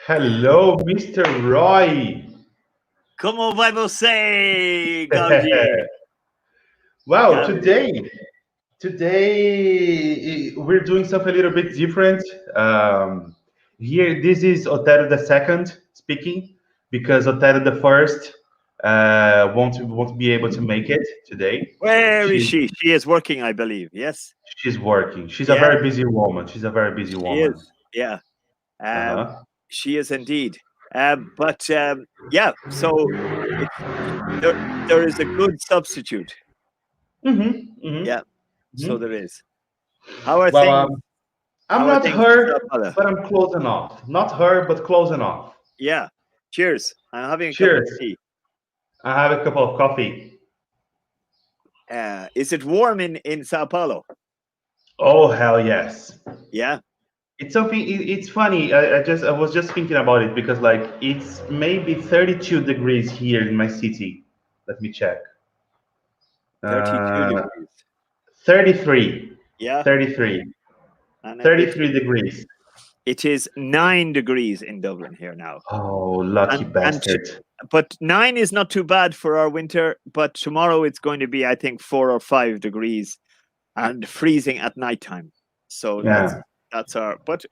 Hello, Mr. Roy. Como vai você, Galdi? Wow, Galdi. today we're doing something a little bit different. Here, this is Otero the second speaking because Otero the first won't be able to make it today. Where is She's she? She is working, I believe. Yes. she's working. She's a Yeah, very busy woman. She's a very busy she woman. is. Yeah, um, Uh-huh. she is indeed. Yeah, so it's there. There is a good substitute. Mm-hmm. Mm-hmm. Yeah, so Mm-hmm. there is. How are Well, things? I'm How are not things in Sao her, Paulo? but I'm close enough. Not her, but close enough. Yeah. Cheers. I'm having a cup of Cheers. tea. I have a cup of coffee. Is it warm in Sao Paulo? Oh hell yes! Yeah. It's something. It's funny. I was just thinking about it because like it's maybe 32 degrees here in my city. Let me check. 32 Uh, degrees. 33, Yeah. 33, And it 33 degrees. it is 9 degrees in Dublin here now. Oh, lucky And bastard. but 9 is not too bad for our winter, but tomorrow it's going to be, I think, 4 or 5 degrees and freezing at nighttime. So Yeah. that's our but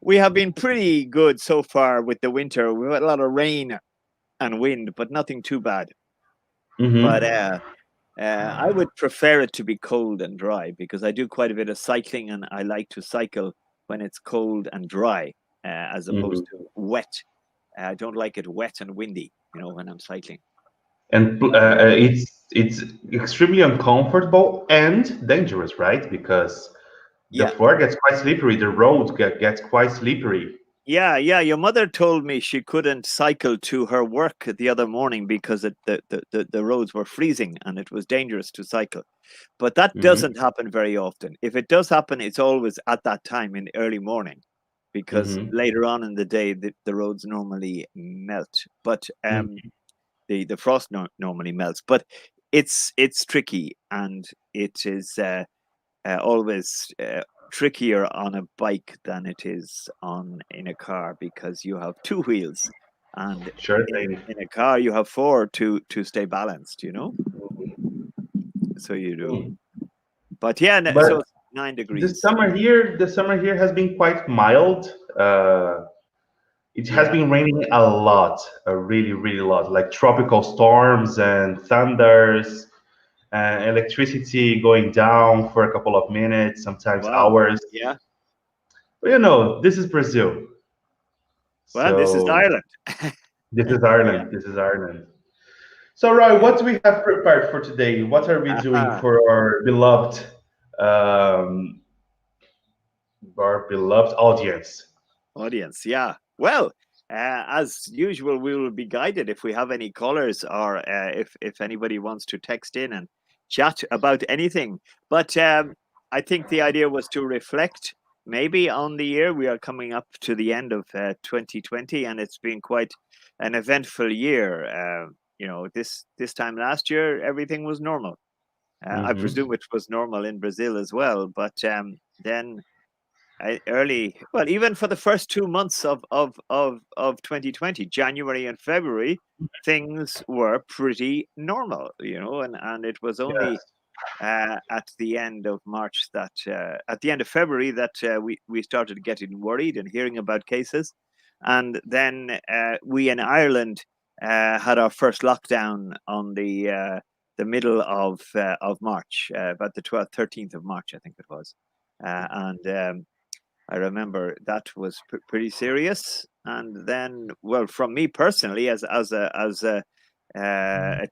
we have been pretty good so far with the winter. We've had a lot of rain and wind, but nothing too bad. But Mm-hmm. I would prefer it to be cold and dry because I do quite a bit of cycling and I like to cycle when it's cold and dry as Mm-hmm. opposed to wet. I don't like it wet and windy, when I'm cycling. And it's extremely uncomfortable and dangerous, right? Because the Yeah. floor gets quite slippery, the road gets quite slippery. Yeah, yeah. Your mother told me she couldn't cycle to her work the other morning because the roads were freezing and it was dangerous to cycle. But that Hmm. doesn't happen very often. If it does happen, it's always at that time in the early morning because Hmm. later on in the day, the roads normally melt. But Hmm. the frost normally melts. But it's tricky and it is always trickier on a bike than it is on in a car because you have two wheels and Sure in thing. in a car you have four to stay balanced. So you do. But yeah, But so it's 9 degrees. the summer here has been quite mild. It has Yeah. been raining a lot, a really, really lot, like tropical storms and thunders, and electricity going down for a couple of minutes, sometimes Wow. hours. Yeah. But this is Brazil. Well, this is So Ireland. this is Yeah. Ireland. This is Ireland. So, Roy, Yeah. what do we have prepared for today? What are we doing Aha. for um, our beloved audience? Audience. Yeah. Well, as usual, we will be guided if we have any callers or if anybody wants to text in and chat about anything. But I think the idea was to reflect maybe on the year. We are coming up to the end of 2020, and it's been quite an eventful year. This time last year, everything was normal. I Hmm. presume it was normal in Brazil as well. But then well, even for the first 2 months of 2020, January and February, things were pretty normal, and it was only Yes. at the end of March that at the end of February that we started getting worried and hearing about cases, and then we in Ireland had our first lockdown on the middle of March, about the 12th, 13th of March, I think it was, and I remember that was pretty serious. And then, well, from me personally, as a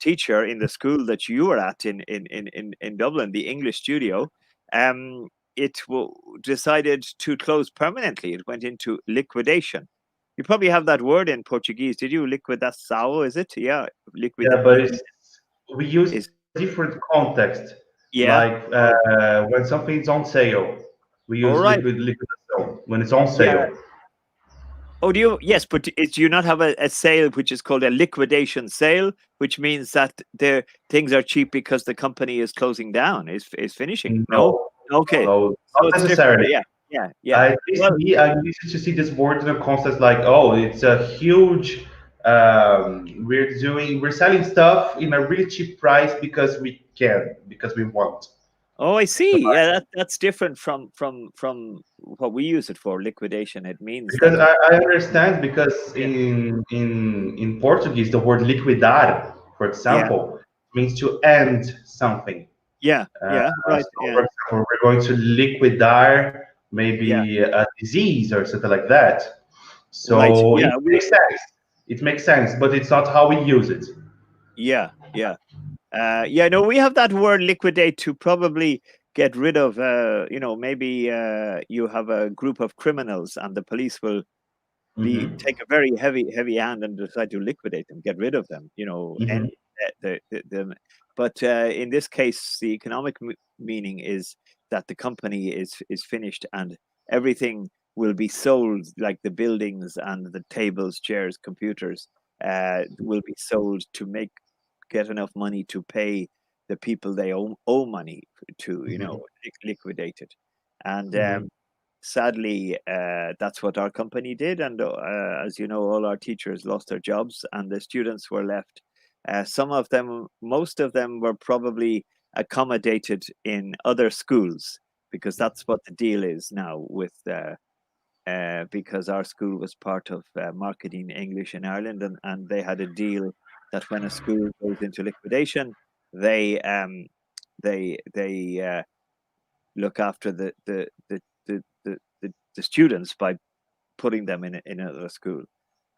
teacher in the school that you were at in Dublin, the English studio, um, decided to close permanently. It went into liquidation. You probably have that word in Portuguese. Did you liquidação? Is it? Yeah, Yeah, but we use is a different context. yeah. Like Oh, when something is on sale, we all use right. liquidation when it's on Yeah. sale. Oh, do you? Yes, but do you not have a sale which is called a liquidation sale, which means that the things are cheap because the company is closing down, is finishing? No? No, no, Okay. no, So not it's different. necessarily. Yeah. Yeah. At least Well, me, I'm used to see this board in a concept like, oh, it's a huge. We're selling stuff in a really cheap price because we can, because we want. oh, I So, see. Yeah, that's different from what we use it for, liquidation. It means because that. I understand because Yeah, in Portuguese the word liquidar, for yeah, example, means to end something. yeah. Right. So, Yeah, for example, we're going to liquidar yeah. maybe a disease or something like that. Right. So it Yeah. makes sense. It makes sense, but it's not how we use it. Yeah. Yeah. No, we have that word liquidate to probably get rid of. Maybe you have a group of criminals, and the police will be Hmm. take a very heavy hand and decide to liquidate them, get rid of them. Hmm. And the but in this case, the economic meaning is that the company is finished and everything will be sold, like the buildings and the tables, chairs, computers, will be sold to get enough money to pay the people they owe money to, Hmm. liquidate it. And Hmm. sadly, that's what our company did. And as you know, all our teachers lost their jobs and the students were left. Some of them, most of them were probably accommodated in other schools because that's what the deal is now with. Because our school was part of Marketing English in Ireland, and they had a deal that when a school goes into liquidation, they look after the students by putting them in another school,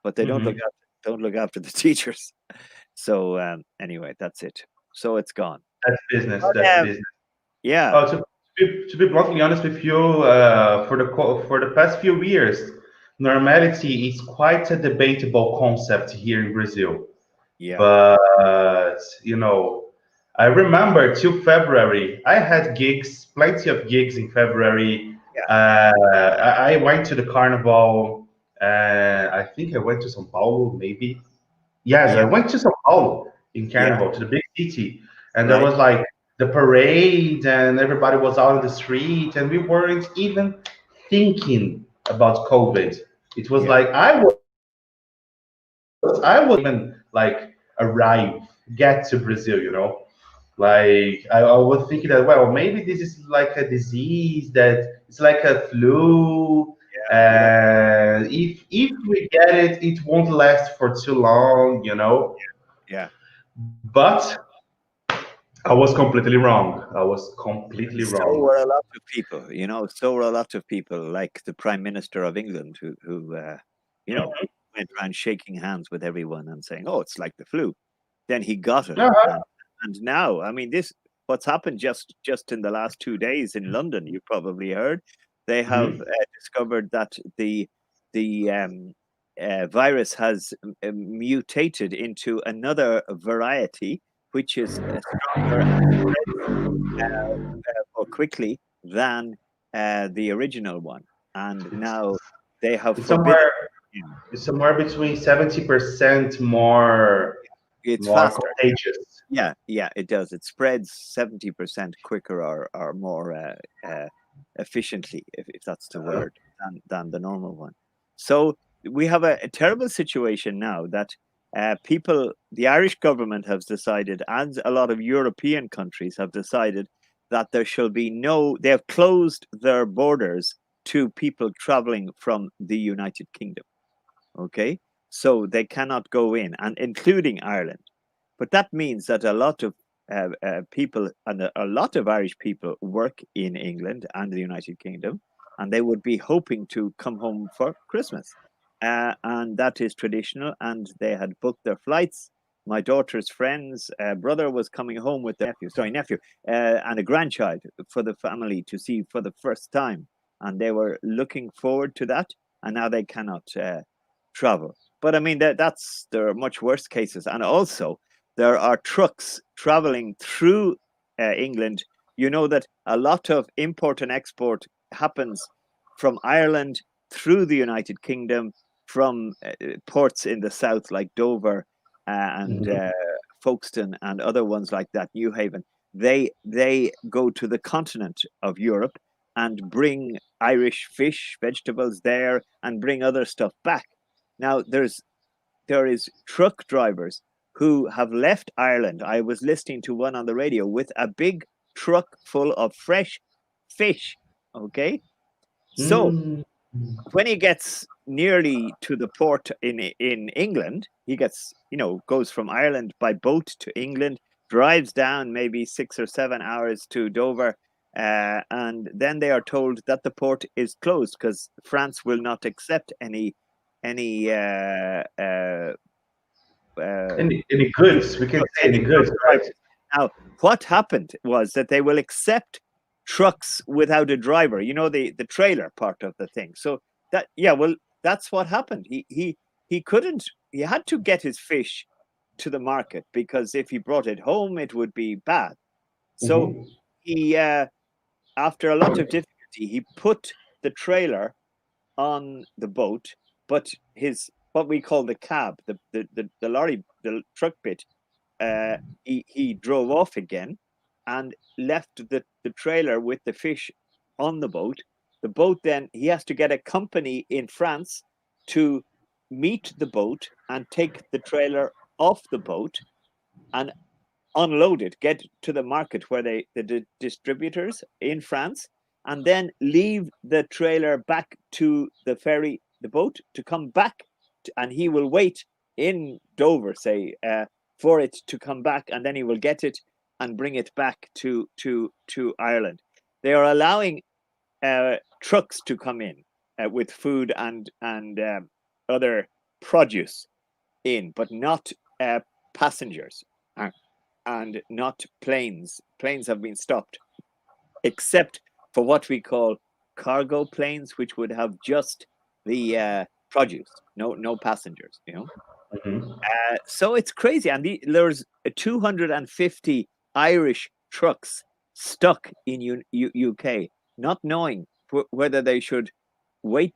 but they Hmm. don't look after the teachers. So anyway, that's it. So it's gone. That's business. But, That's business. yeah, Oh, to be bluntly honest with you, for the past few years, normality is quite a debatable concept here in Brazil. yeah, But I remember till February, I had gigs, plenty of gigs in February. yeah, I went to the carnival. I think I went to São Paulo, maybe. Yes, I yeah, went to São Paulo in yeah. carnival to the big city, and there Right. was like the parade, and everybody was out on the street, and we weren't even thinking about COVID. It was Yeah, like I was even like arrive, get to Brazil. Like I was thinking that, well, maybe this is like a disease that it's like a flu. yeah, If we get it, it won't last for too long. yeah. But I was completely wrong. I was And completely so wrong. were a lot of people, so were a lot of people, like the Prime Minister of England, who you know, went around shaking hands with everyone and saying, "Oh, it's like the flu." Then he got it, Uh-huh. and now, I mean, what's happened just in the last 2 days in London. You probably heard they have Mhm. discovered that the virus has mutated into another variety, which is stronger and more quickly than the original one. And It's now they have it's forbidden somewhere him. it's somewhere between 70% more It's faster. contagious. Yeah, it does. It spreads 70% quicker or more efficiently, if that's the Uh, word, than the normal one. So we have a terrible situation now that the Irish government has decided, and a lot of European countries have decided that there shall be they have closed their borders to people traveling from the United Kingdom. Okay. So they cannot go in, and including Ireland. But that means that a lot of people and a lot of Irish people work in England and the United Kingdom, and they would be hoping to come home for Christmas. And that is traditional, and they had booked their flights. My daughter's friend's brother was coming home with their nephew, and a grandchild for the family to see for the first time. And they were looking forward to that, and now they cannot travel. But I mean, there are much worse cases. And also, there are trucks traveling through England. You know that a lot of import and export happens from Ireland through the United Kingdom, from ports in the south like Dover and mhm. Folkestone and other ones like that, New Haven. They go to the continent of Europe. and bring Irish fish, vegetables there, and bring other stuff back. Now there is truck drivers who have left Ireland. I was listening to one on the radio with a big truck full of fresh fish. Okay, so Mm. when he gets nearly to the port in England, he gets, goes from Ireland by boat to England, drives down maybe 6 or 7 hours to Dover, and then they are told that the port is closed because France will not accept any Any goods? We can say any goods, right? Now, what happened was that they will accept trucks without a driver. The trailer part of the thing. So that's what happened. He couldn't. He had to get his fish to the market because if he brought it home, it would be bad. So Mhm. he, after a lot of difficulty, he put the trailer on the boat, but his what we call the cab, the lorry, the truck bit, he drove off again and left the trailer with the fish on the boat. The boat then he has to get a company in France to meet the boat and take the trailer off the boat and unload it, get to the market where the distributors in France, and then leave the trailer back to the ferry, the boat to come back, and he will wait in Dover, say, for it to come back, and then he will get it and bring it back to Ireland. They are allowing trucks to come in with food and other produce in, but not passengers and not planes. Planes have been stopped, except for what we call cargo planes, which would have just the produce, no passengers. Mhm. So it's crazy, and there's 250 Irish trucks stuck in UK, not knowing whether they should wait.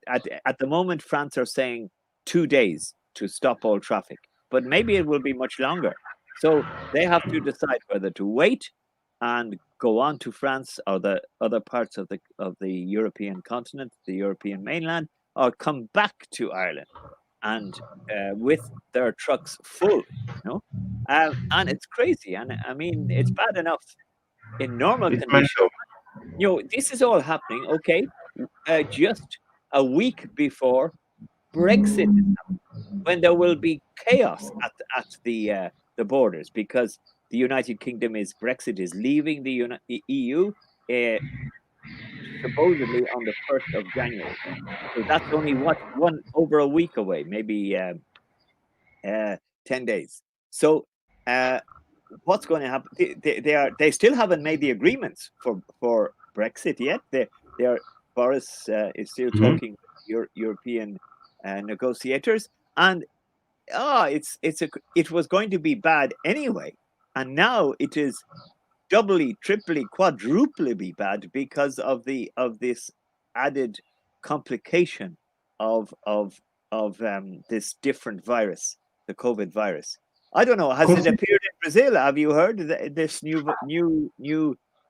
At the moment, France are saying 2 days to stop all traffic, but maybe it will be much longer. So they have to decide whether to wait and go on to France or the other parts of the European continent, the European mainland, or come back to Ireland and with their trucks full, and it's crazy. And I mean, it's bad enough in normal It's conditions. mental. This is all happening, okay, just a week before Brexit is happening, when there will be chaos at the borders because the United Kingdom Brexit is leaving the EU supposedly on the 1st of January. So that's only over a week away, maybe 10 days. So what's going to happen? They still haven't made the agreements for Brexit yet. Boris is still Mhm. talking with European negotiators, and it was going to be bad anyway, and now it is doubly, triply, quadruply bad because of this added complication of this different virus, the COVID virus. I don't know. Has it Consi- appeared in Brazil? Have you heard this new?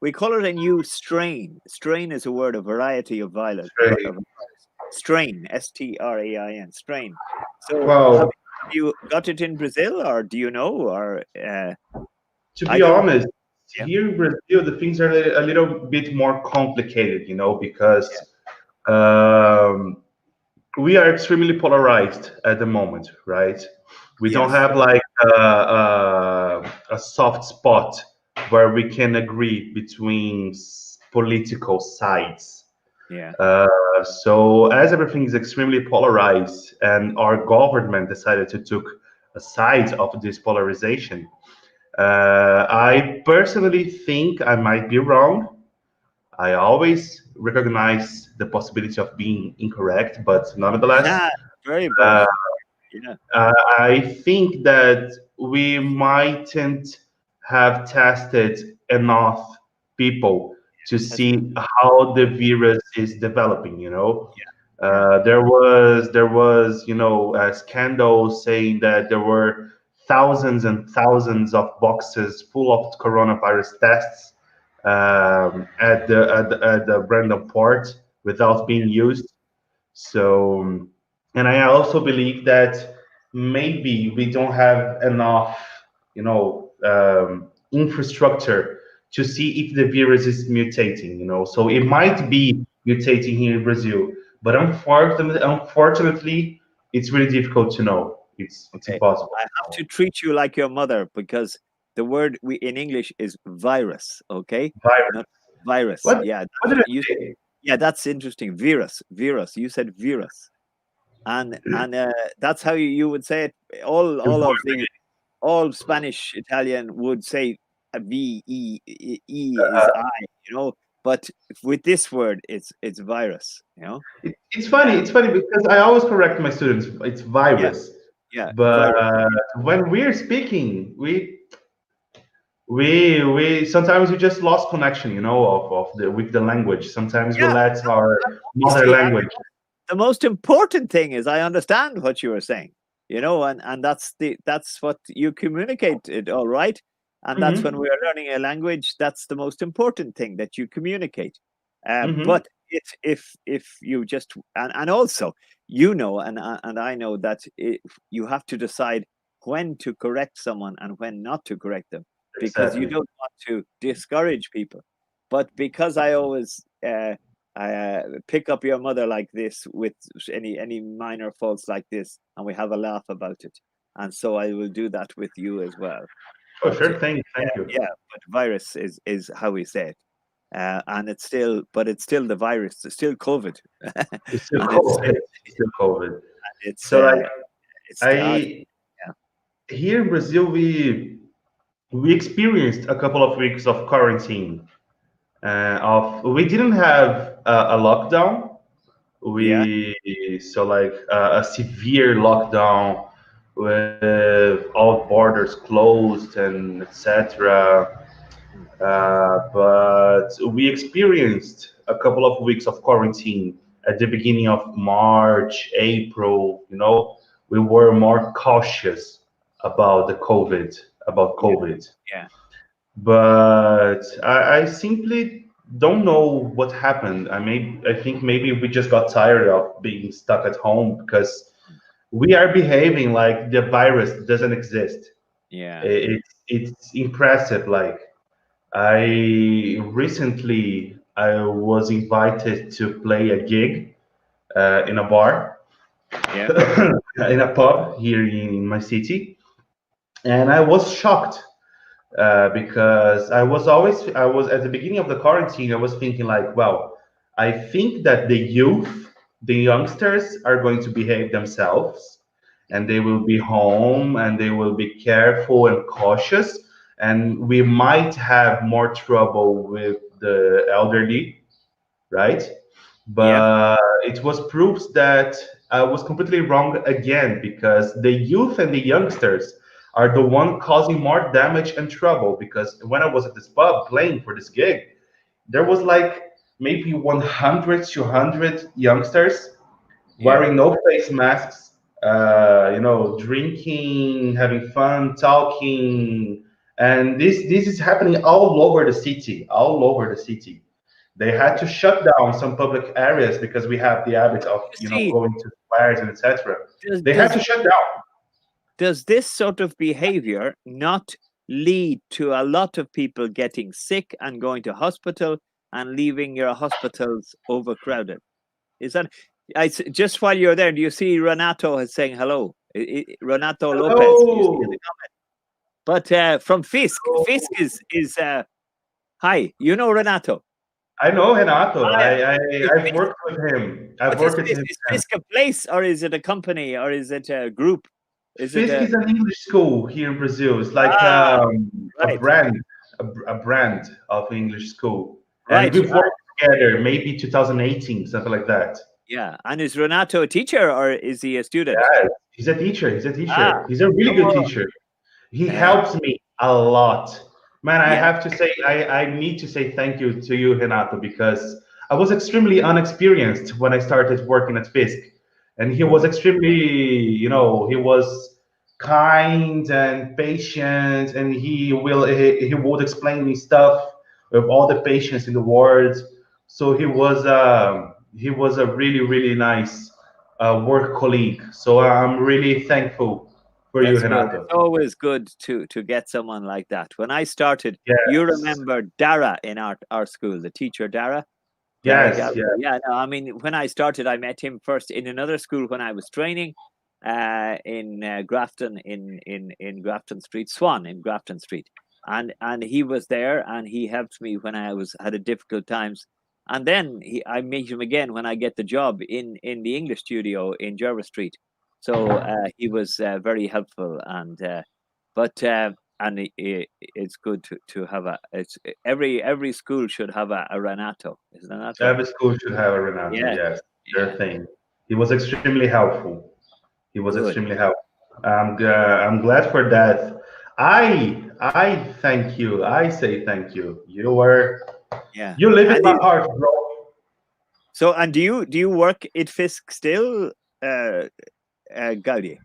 We call it a new strain. Strain is a word, a variety of virus. Strain, STRAIN, strain. So have Well, you got it in Brazil, or do you know, or to I be don't know. honest, Yeah, here in Brazil, the things are a little bit more complicated, because we are extremely polarized at the moment, right? We don't yes, have like a soft spot where we can agree between political sides. yeah, So as everything is extremely polarized, and our government decided to took a side of this polarization, I personally think I might be wrong. I always recognize the possibility of being incorrect, but nonetheless, very uh, possible. Yeah, I think that we mightn't have tested enough people to tested. see how the virus is developing. Yeah, There was a scandal saying that there were thousands and thousands of boxes full of coronavirus tests at the random port without being used. So, and I also believe that maybe we don't have enough, infrastructure to see if the virus is mutating. So it might be mutating here in Brazil, but unfortunately, it's really difficult to know. It's Okay, impossible I to have know. to treat you like your mother because the word we in English is virus. Okay, Virus. not virus. What? Yeah, What that's did I you. say? Yeah, that's interesting. Virus, virus. You said virus, and that's how you would say it. All Spanish Italian would say a V E is I. You know, but with this word, it's virus. You know. It's funny. Uh, It's funny because I always correct my students. It's yeah, virus, yeah, but virus. when we're speaking, we sometimes we just lost connection, of the with the language. Sometimes we Yeah, let our mother obviously. language. The most important thing is I understand what you are saying, you know, and that's what you communicate it all right. And that's when Hmm. we are learning a language, that's the most important thing that you communicate. Hmm. But if you just and also you know and I know that you have to decide when to correct someone and when not to correct them because you Exactly. don't want to discourage people. But because I always pick up your mother like this with any minor faults like this, and we have a laugh about it. And so I will do that with you as well. Oh, But sure. Thank yeah, you. yeah. But virus is how we say it, and it's still the virus. It's still COVID, It's still and COVID. It's still COVID. it's So like it's the I here in Brazil, we experienced a couple of weeks of quarantine. Of we didn't have a lockdown. yeah We so like a severe lockdown with all borders closed and etc. But we experienced a couple of weeks of quarantine at the beginning of March, April. We were more cautious about the about yeah COVID. yeah But I simply don't know what happened. I think maybe we just got tired of being stuck at home because we are behaving like the virus doesn't exist. yeah It's impressive. Like I was invited to play a gig in a bar yeah in a pub here in my city, and I was shocked because I was at the beginning of the quarantine. I was thinking like, well, I think that the youngsters, are going to behave themselves, and they will be home and they will be careful and cautious, and we might have more trouble with the elderly, right? yeah But it was proofs that I was completely wrong again because the youth and the youngsters are the one causing more damage and trouble. Because when I was at this pub playing for this gig, there was like maybe 100 to 100 youngsters yeah wearing no face masks, drinking, having fun, talking, and this is happening all over the city, all over the city. They had yeah. to shut down some public areas because we have the habit of, You see, going to squares and etc. does They had does to shut down. does this sort of behavior not lead to a lot of people getting sick and going to hospital and leaving your hospitals overcrowded? Is that just while you're there? Do you see Renato is saying hello? Renato Lopez. You see in the Hello. comment. But from Fisk, Hello. Fisk is hi. You know Renato. I know Renato. Hi. I've worked with him. I've What is worked with Fisk? him. Is Fisk a place or is it a company or is it a group? Is it Fisk a is an English school here in Brazil. It's like ah a right brand, a brand of English school. And right? we've worked together, maybe 2018, something like that. Yeah. And is Renato a teacher or is he a student? Yeah, he's a teacher. He's a Ah, teacher. He's a really good oh, teacher. He uh, helps me a lot. Man, I yeah, have to say, I need to say thank you to you, Renato, because I was extremely unexperienced when I started working at Fisk. And he was extremely, he was kind and patient, and he would explain me stuff with all the patients in the wards. So he was a really really nice work colleague. So I'm really thankful for you, That's good. Renato. It's always good to get someone like that. When I started, you Yes, remember Dara in our school, the teacher Dara? Dara yes, Gallagher. yes. Yeah, no, I mean, when I started, I met him first in another school when I was training in Grafton, in Grafton Street, Swan in Grafton Street, and he was there and he helped me when I had a difficult times. And then I meet him again when I get the job in the English studio in Jervis Street. So he was very helpful, but and it's good to have every school should have a Renato, isn't that right? Every school should have a Renato. Yeah, Yes, yeah, their thing. He was extremely helpful. He was good. extremely helpful. I'm glad for that. I thank you. I say thank you. Yeah, You live in and my heart, bro. so and do you work at Fisk still, Gaudi?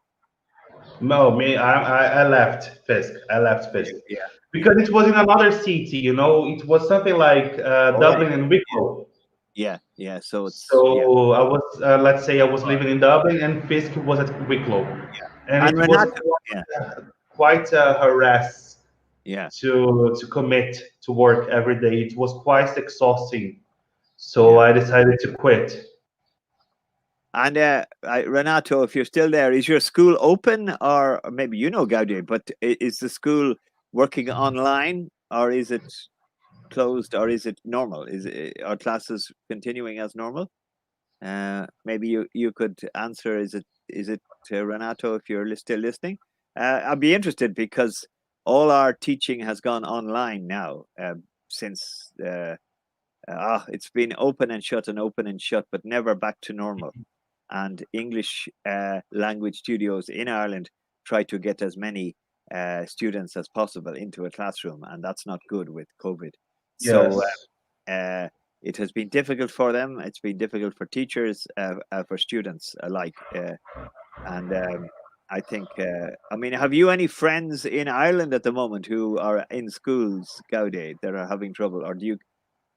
No, I left Fisk. I left Yeah, Fisk yeah, yeah. because it was in another city. You know, it was something like All right. Dublin and Wicklow. Yeah, yeah. So it's yeah, So I was, let's say, I was living in Dublin, and Fisk was at Wicklow, yeah. and And it was Renato, yeah, quite a harass yeah, to commit to work every day. It was quite exhausting. So yeah. I decided to quit. And Renato, if you're still there, is your school open, or maybe you know Gaudi, but is the school working online, or is it closed, or is it normal? Are classes continuing as normal? Maybe you could answer. Is it Renato, if you're still listening? I'd be interested because all our teaching has gone online now since it's been open and shut and open and shut, but never back to normal. And English language studios in Ireland try to get as many students as possible into a classroom, and that's not good with COVID. So Yes. uh, it has been difficult for them. It's been difficult for teachers, for students alike. And I think, I mean, have you any friends in Ireland at the moment who are in schools, Gaudi, that are having trouble, or do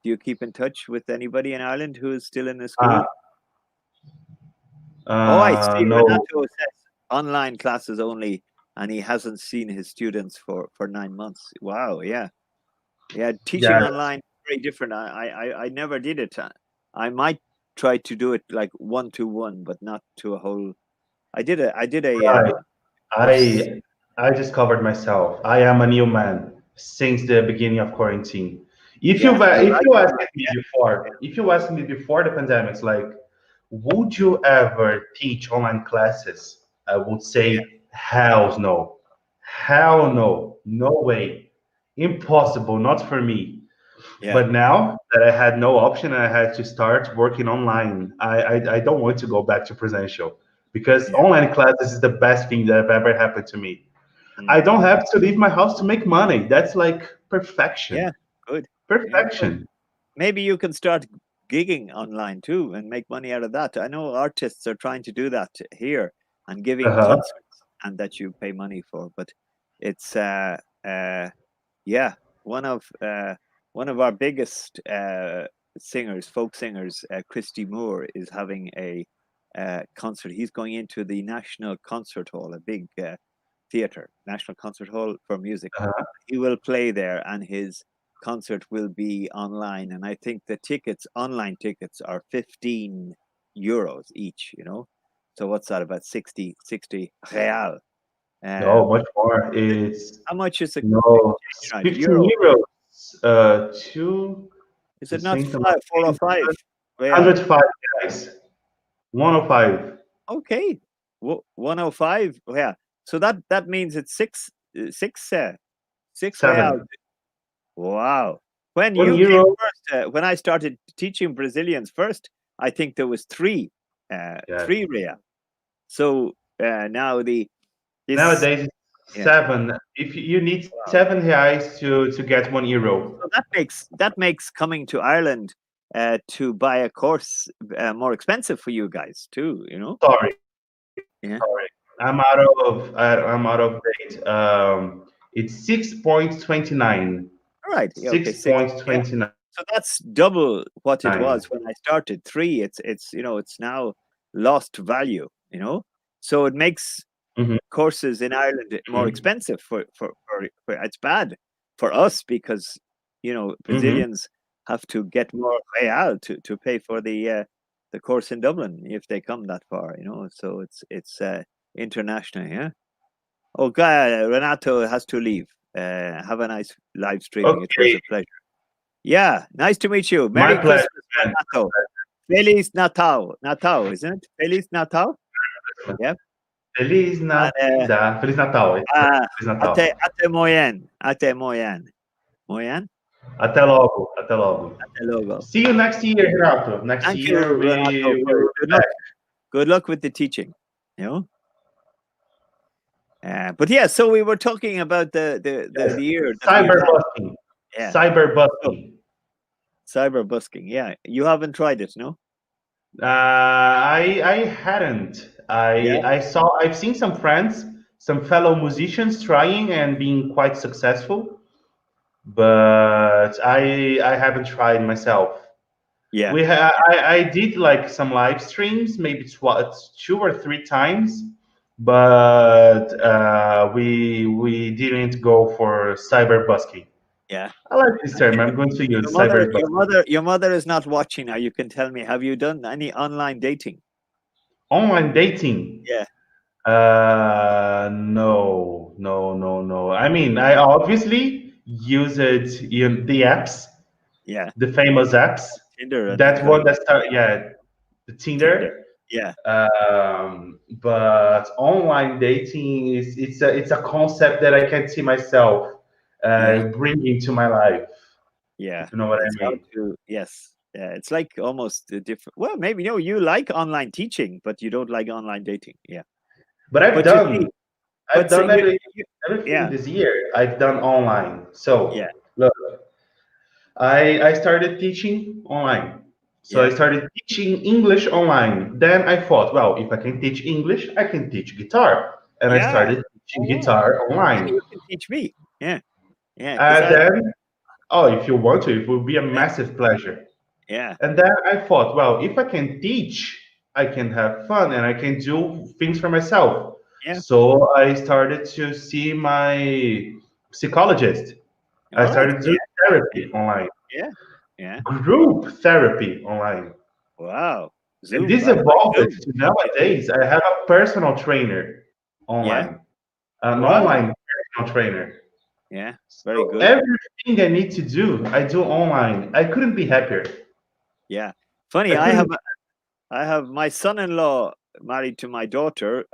you keep in touch with anybody in Ireland who is still in the school? Uh, Oh, I see. no. Renato says online classes only, and he hasn't seen his students for 9 months. Wow, yeah, yeah. Teaching Yes. online is very different. I never did it. I might try to do it like 1-to-1, but not to a whole. I did a Right. course. I discovered myself. I am a new man since the beginning of quarantine. Yeah, you're If right. you asked me before, if you asked me before the pandemic, like, would you ever teach online classes? I would Yeah, say, hell no, hell no, no way, impossible, not for me. yeah, But now that I had no option and I had to start working online, I don't want to go back to presential because yeah, online classes is the best thing that have ever happened to me. I mm, don't have to leave my house to make money. That's like yeah. perfection. Good. Yeah, good. Perfection. Maybe you can start gigging online too and make money out of that. I know artists are trying to do that here and giving Uh-huh. concerts and that you pay money for, but it's yeah, one of uh one of our biggest singers, folk singers, Christy Moore, is having a concert. He's going into the National Concert Hall, a big theater, National Concert Hall for music. Uh-huh. He will play there, and his concert will be online. And I think the online tickets, are 15 euros each. So what's that? About 60 real. No, Um, much more. It's how much is the no exchange rate? 15 Euro? euros. Two Is the it not same amount. 4 or 5 real? 105 guys. 105. Okay, 105. Yeah. So that means it's six real. Seven. Wow. When One you came euro. first, when I started teaching Brazilians first, I think there was Yeah. three real. So now this, Nowadays it's yeah. seven. If you need Wow. 7 reais to get 1 euro. So that makes coming to Ireland to buy a course more expensive for you guys too. Sorry, Yeah. sorry. I'm out of date. It's 6.29. All right. Yeah, okay. 6. Yeah. 6.29. So that's double what it was when I started. 3. It's it's now lost value. So it makes courses in Ireland more expensive for it's bad for us because Brazilians have to get more real to pay for the course in Dublin if they come that far. So it's international. Yeah. Oh, Renato has to leave. Have a nice live streaming. It was a pleasure. Yeah, nice to meet you. Merry Christmas, Renato. Feliz Natal. Natal, isn't it? Feliz Natal? Yeah. Feliz Natal. Feliz Natal. Feliz Natal. Até moyen. Até moyen. Moyen? Até logo. Até logo. Até logo. See you next year, Renato. Next year, Renato, good luck with the teaching. But yeah, so we were talking about the year. Cyberbusking. Yeah. Cyberbusking. Cyberbusking. Yeah. You haven't tried it, no? I hadn't. I've seen some friends, some fellow musicians trying and being quite successful, but I haven't tried myself. Yeah. I did like some live streams, maybe 2 or 3 times, but we didn't go for cyberbusking. Yeah. I like this term. I'm going to use cyberbusking. Your mother is not watching now. You can tell me, have you done any online dating? Online dating? Yeah. No. I mean, I obviously use it in the apps. Yeah. The famous apps. Tinder. That one that started, the Tinder. Yeah. But online dating it's a concept that I can't see myself bringing to my life. Yeah. You know what I mean? Yes. Yeah, it's like almost a different. Well, maybe you like online teaching, but you don't like online dating. Yeah. But I've done everything this year. I've done online. So look, I started teaching online. So I started teaching English online. Then I thought, well, if I can teach English, I can teach guitar. And I started teaching guitar online. You can teach me. Yeah. Then, if you want to, it will be a massive pleasure. Yeah. And then I thought, well, if I can teach, I can have fun and I can do things for myself. Yeah. So I started to see my psychologist. I started doing therapy online. Yeah. Group therapy online. Wow. And this evolved to nowadays. I have a personal trainer online. An online personal trainer. Yeah, very good. Everything I need to do, I do online. I couldn't be happier. Yeah. Funny, I have my son-in-law married to my daughter,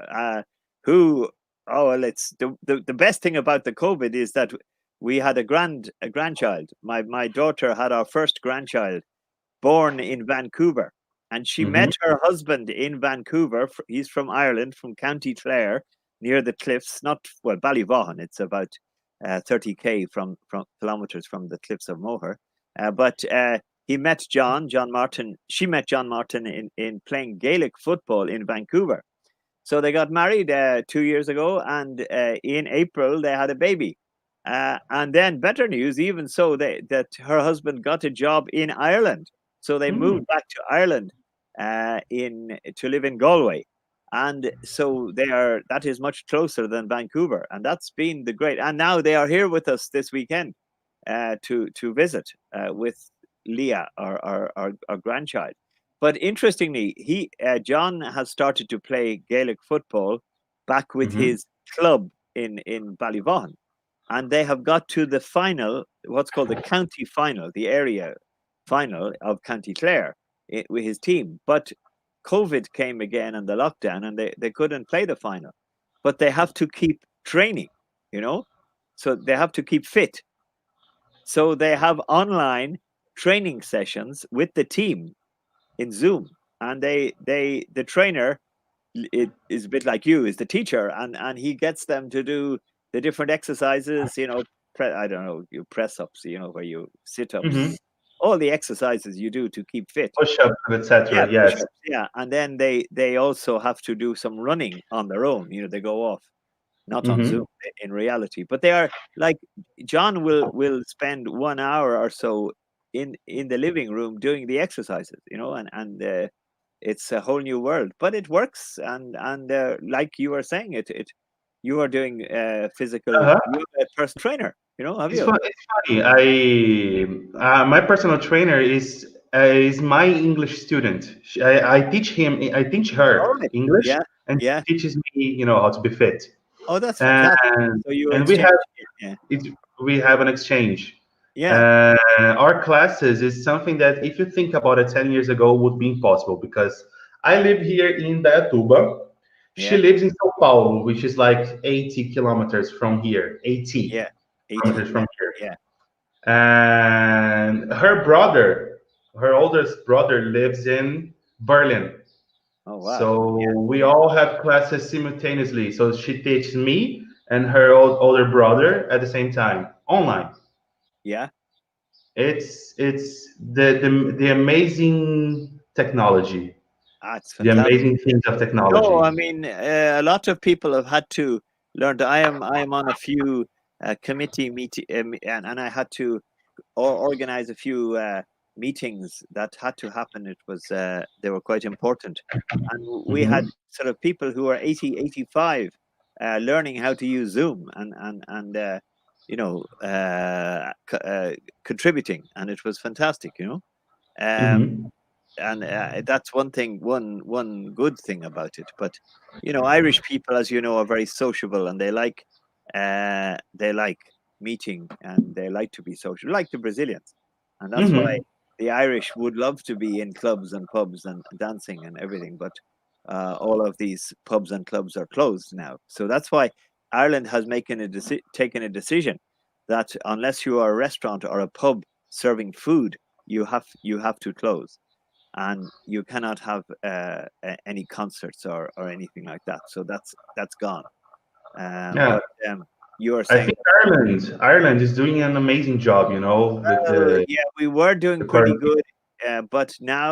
who it's the best thing about the COVID is that we had a grandchild. My daughter had our first grandchild born in Vancouver, and she met her husband in Vancouver. He's from Ireland, from County Clare, near the cliffs, Ballyvaughan. It's about 30 kilometers from the cliffs of Moher. But he met John Martin. She met John Martin in playing Gaelic football in Vancouver. So they got married 2 years ago, and in April they had a baby. And then better news, even so, that her husband got a job in Ireland. So they moved back to Ireland to live in Galway. And so that is much closer than Vancouver. And that's been the great. And now they are here with us this weekend to visit with Leah, our grandchild. But interestingly, John has started to play Gaelic football back with his club in Ballyvaughan. And they have got to the final, what's called the county final, the area final of County Clare with his team. But COVID came again and the lockdown, and they couldn't play the final. But they have to keep training, so they have to keep fit. So they have online training sessions with the team in Zoom, and the trainer is a bit like you, is the teacher, and he gets them to do the different exercises, I don't know, you press ups, where you sit ups, all the exercises you do to keep fit, push-ups, etc. Yeah, and then they also have to do some running on their own. They go off, not on Zoom Mm-hmm. in reality. But they are like John will spend 1 hour or so in the living room doing the exercises, and it's a whole new world. But it works, and like you were saying, you are doing physical. Uh-huh. You're a personal trainer, have It's you? fun. It's funny. My personal trainer is my English student. I teach him. I teach All her right. English, Yeah. and Yeah. she teaches me, how to be fit. Oh, that's fantastic. And So you and we exchange. have Yeah. it. We have an exchange. Yeah. Our classes is something that, if you think about it, 10 years ago would be impossible because I live here in Dayatuba. She Yeah. lives in São Paulo, which is like 80 kilometers from here. 80 Yeah. 80. kilometers Yeah. from here. Yeah. And her brother, her oldest brother, lives in Berlin. Oh, wow. So we all have classes simultaneously. So she teaches me and her older brother at the same time online. Yeah. It's the amazing technology, That's the fantastic. amazing things of No, I technology. mean, a lot of people have had to learn. I am on a few committee meeting, and I had to organize a few meetings that had to happen. It was they were quite important, and we had Hmm. sort of people who are 80, 85 learning how to use Zoom and you know contributing, and it was fantastic. Um, Hmm. and that's one thing, one good thing about it. But Irish people, as you know, are very sociable, and they like meeting, and they like to be social, like the Brazilians, and that's why Hmm. the Irish would love to be in clubs and pubs and dancing and everything. But all of these pubs and clubs are closed now, so that's why Ireland has taken a decision that unless you are a restaurant or a pub serving food, you have to close, and you cannot have any concerts or anything like that. So that's gone. Yeah, But you are I saying, think Ireland is doing an amazing job, with well, yeah, we were doing the pretty current. good, but now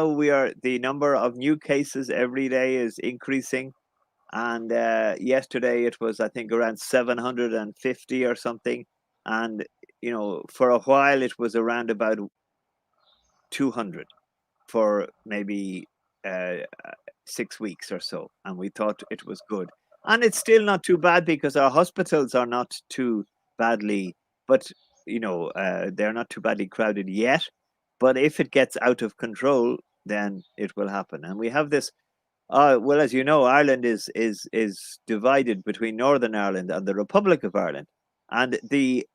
the number of new cases every day is increasing. And yesterday it was, I think, around 750 or something. And for a while it was around about 200 for maybe uh, 6 weeks or so, and we thought it was good. And it's still not too bad because our hospitals are not too badly, but they're not too badly crowded yet. But if it gets out of control, then it will happen. And we have this. Well, as you know, Ireland is divided between Northern Ireland and the Republic of Ireland, and the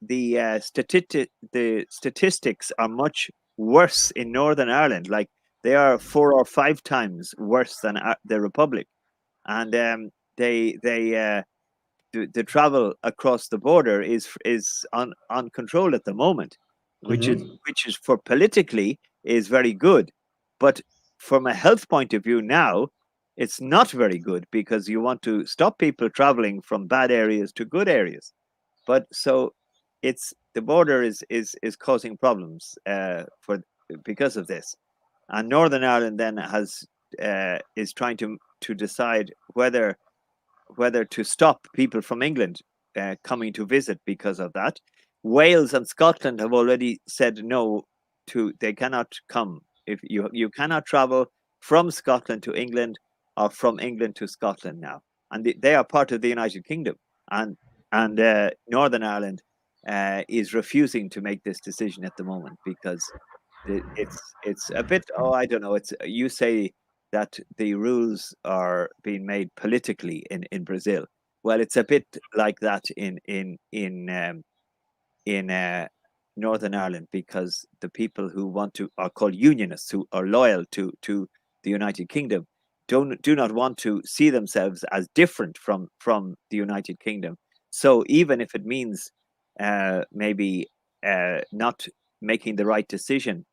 statistics are much worse in Northern Ireland. Like they are 4 or 5 times worse than the Republic, and the travel across the border is on control at the moment, which is Hmm. which is for politically is very good, but from a health point of view now, it's not very good because you want to stop people traveling from bad areas to good areas. But so it's the border is causing problems for because of this, and Northern Ireland then has is trying to decide whether to stop people from England coming to visit because of that. Wales and Scotland have already said no to they cannot come. If you cannot travel from Scotland to England or from England to Scotland now, and they are part of the United Kingdom, and Northern Ireland is refusing to make this decision at the moment because it's a bit, oh, I don't know, it's you say that the rules are being made politically in Brazil. Well, it's a bit like that in Northern Ireland because the people who want to are called unionists who are loyal to the United Kingdom do not want to see themselves as different from the United Kingdom. So even if it means maybe not making the right decision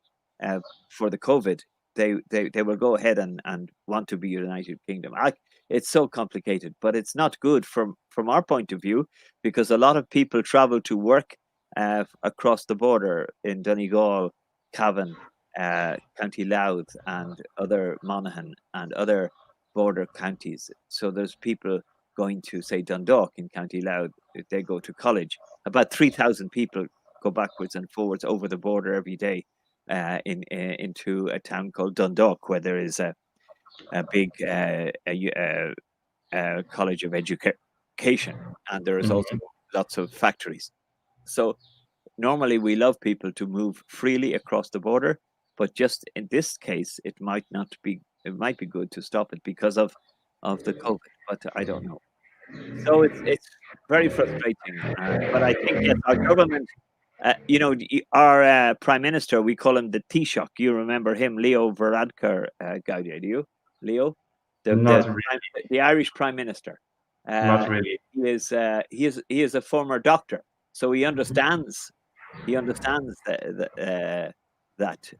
uh, for the COVID, they will go ahead and want to be United Kingdom. It's so complicated, but it's not good from our point of view because a lot of people travel to work across the border in Donegal, Cavan, County Louth, and other Monaghan and other border counties. So there's people going to, say, Dundalk in County Louth, if they go to college, about 3,000 people go backwards and forwards over the border every day into a town called Dundalk, where there is a big college of education, and there is also lots of factories. So normally we love people to move freely across the border, but just in this case, it might not be. It might be good to stop it because of the COVID, but I don't know. So it's very frustrating. But I think yes, our government. Our prime minister, we call him the Taoiseach. You remember him, Leo Varadkar, Gaudia, do you? Leo, Not really. the Irish prime minister. Not really. He is a former doctor, so he understands that.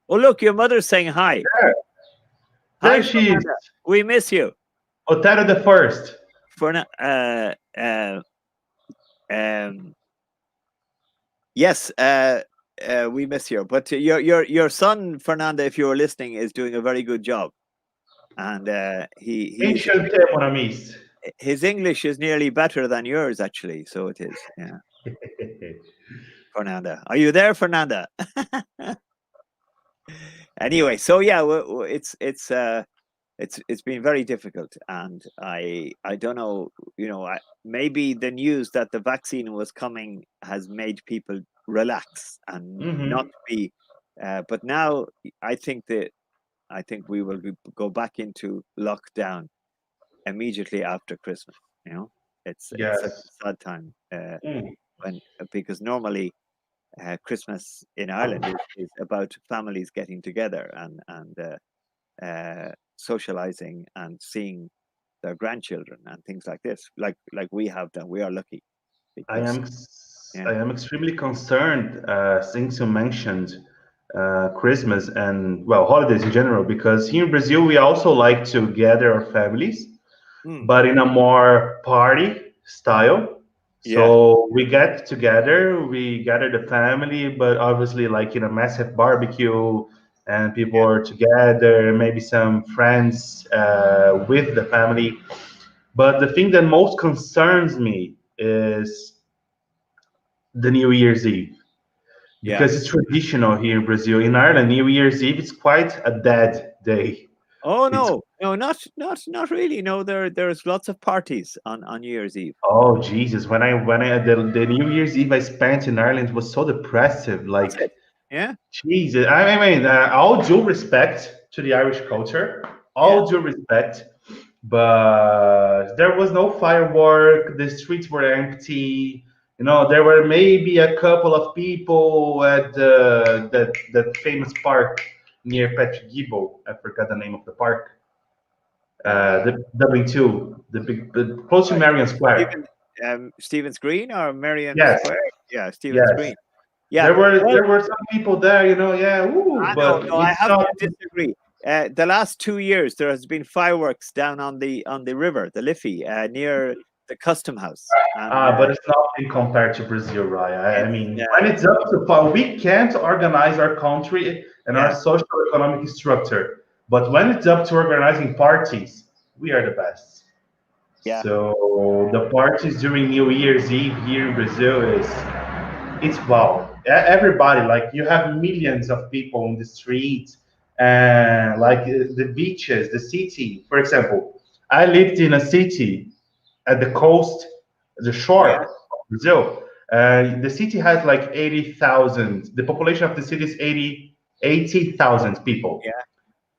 Oh, look, your mother's saying hi. There, Hi, there she is. Fernanda. We miss you. Otero the First. Yes, we miss you. But your son Fernanda, if you are listening, is doing a very good job, and Ancient mon amis. his English is nearly better than yours, actually. So it is. Yeah, Fernanda, are you there, Fernanda? Anyway, so yeah, it's been very difficult, and I don't know, maybe the news that the vaccine was coming has made people relax and not be, but now I think we will go back into lockdown immediately after Christmas. It's such a sad time because normally Christmas in Ireland is about families getting together and socializing and seeing their grandchildren and things like this, like we have done. We are lucky. I am extremely concerned since you mentioned Christmas and holidays in general, because here in Brazil we also like to gather our families, but in a more party style. So we get together, we gather the family, but obviously like in a massive barbecue, and people are together, maybe some friends with the family. But the thing that most concerns me is the New Year's Eve, because it's traditional here in Brazil. In Ireland, New Year's Eve is quite a dead day. Oh no, not really. No, there's lots of parties on New Year's Eve. Oh Jesus! When the New Year's Eve I spent in Ireland was so depressive. Like, Jesus. I mean, all due respect to the Irish culture, all due respect, but there was no firework. The streets were empty. There were maybe a couple of people at that famous park near Patrick Gibo. I forgot the name of the park. The W2, close to Marion Square. Stephen's Green or Marion Square? Yeah, Stephen's Green. Yeah, there were some people there, Yeah, I have to disagree. The last 2 years, there has been fireworks down on the river, the Liffey, near the Custom House. But it's nothing compared to Brazil, right? I mean, when it's up to fun, we can't organize our country and our social economic structure. But when it's up to organizing parties, we are the best. Yeah. So the parties during New Year's Eve here in Brazil it's wow. Everybody, like, you have millions of people on the streets and like the beaches, the city. For example, I lived in a city at the coast, the shore of Brazil. The city has like 80,000. The population of the city is 80,000 people. Yeah.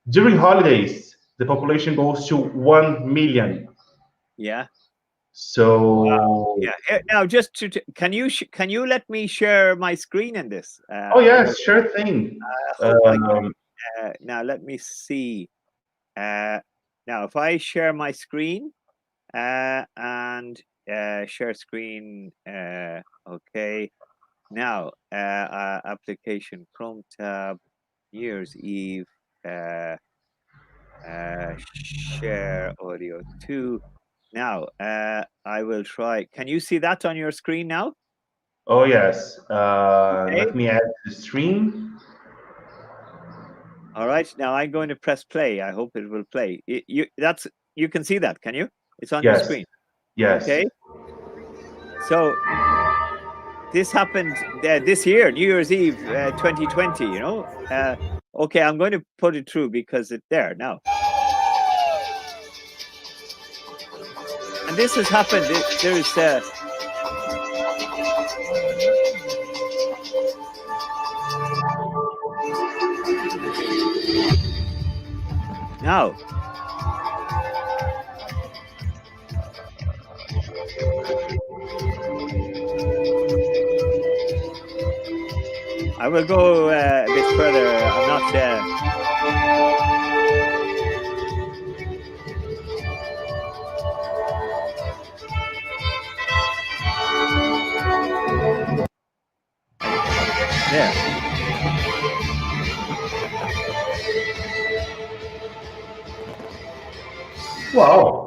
During holidays, the population goes to 1 million. Yeah. So now, just can you let me share my screen in this? Oh yes, sure thing. Now let me see. Now, if I share my screen and share screen, okay. Now, application Chrome tab, New Year's Eve. Share audio 2. Now, I will try. Can you see that on your screen now? Oh yes. Let me add the stream. All right. Now I'm going to press play. I hope it will play. You can see that, can you? It's on your Yes. screen. Yes. Okay. So this happened this year, New Year's Eve, 2020. You know. Okay, I'm going to put it through because it's there now. And this has happened. There's now. I will go a bit further. I'm not. There. Wow.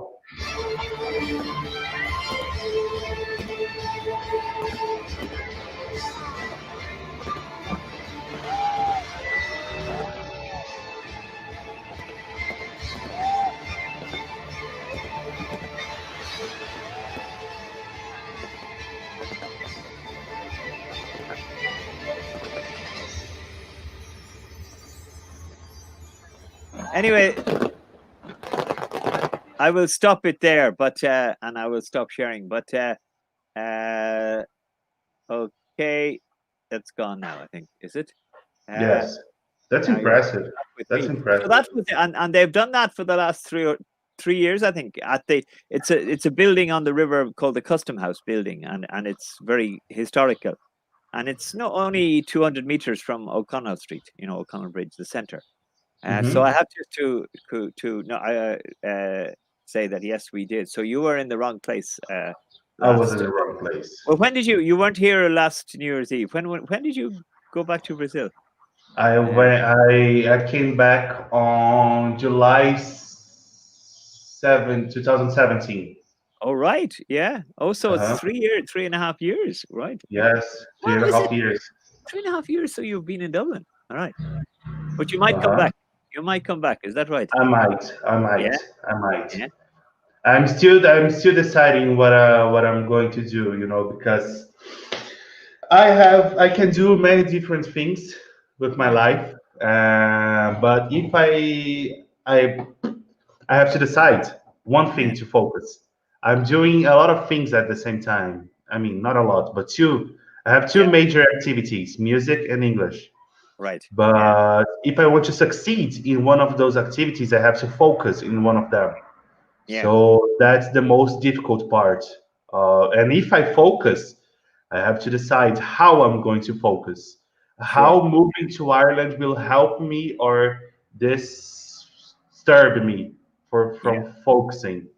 Anyway, I will stop it there, but and I will stop sharing. But okay, that's gone now. I think, is it? Yes. That's now you're impressive. with That's me. impressive. So that was, and they've done that for the last 3 years, I think. It's a building on the river called the Custom House Building, and it's very historical, and it's not only 200 meters from O'Connell Street, you know, O'Connell Bridge, the center. So I have to say that yes, we did. So you were in the wrong place. I was in the wrong place. Well, when did you weren't here last New Year's Eve? When did you go back to Brazil? I came back on July 7, 2017. Oh, right. Yeah. Oh, so Uh-huh. it's 3.5 years, right? Yes, Well, 3.5 years. 3.5 years. So you've been in Dublin. All right. But you might come back. You might come back. Is that right? I might. Yeah. Yeah. I'm still deciding what I'm going to do, you know, because I can do many different things with my life, but if I have to decide one thing to focus. I'm doing a lot of things at the same time. I mean, not a lot, but two. I have two major activities: music and English. Right. But if I want to succeed in one of those activities, I have to focus in one of them. Yeah. So that's the most difficult part. And if I focus, I have to decide how I'm going to focus. How moving to Ireland will help me or disturb me from focusing.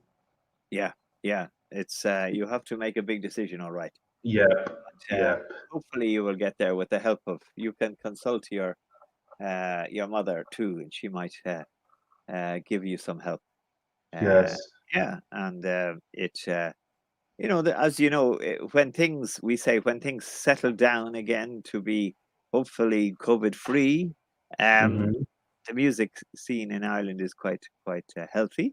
Yeah. Yeah. It's you have to make a big decision, all right. Yeah. But, hopefully you will get there with the help of you can consult your mother too, and she might give you some help. Yes. Yeah, and you know, as you know, when things settle down again to be hopefully COVID free, Mhm. the music scene in Ireland is quite healthy,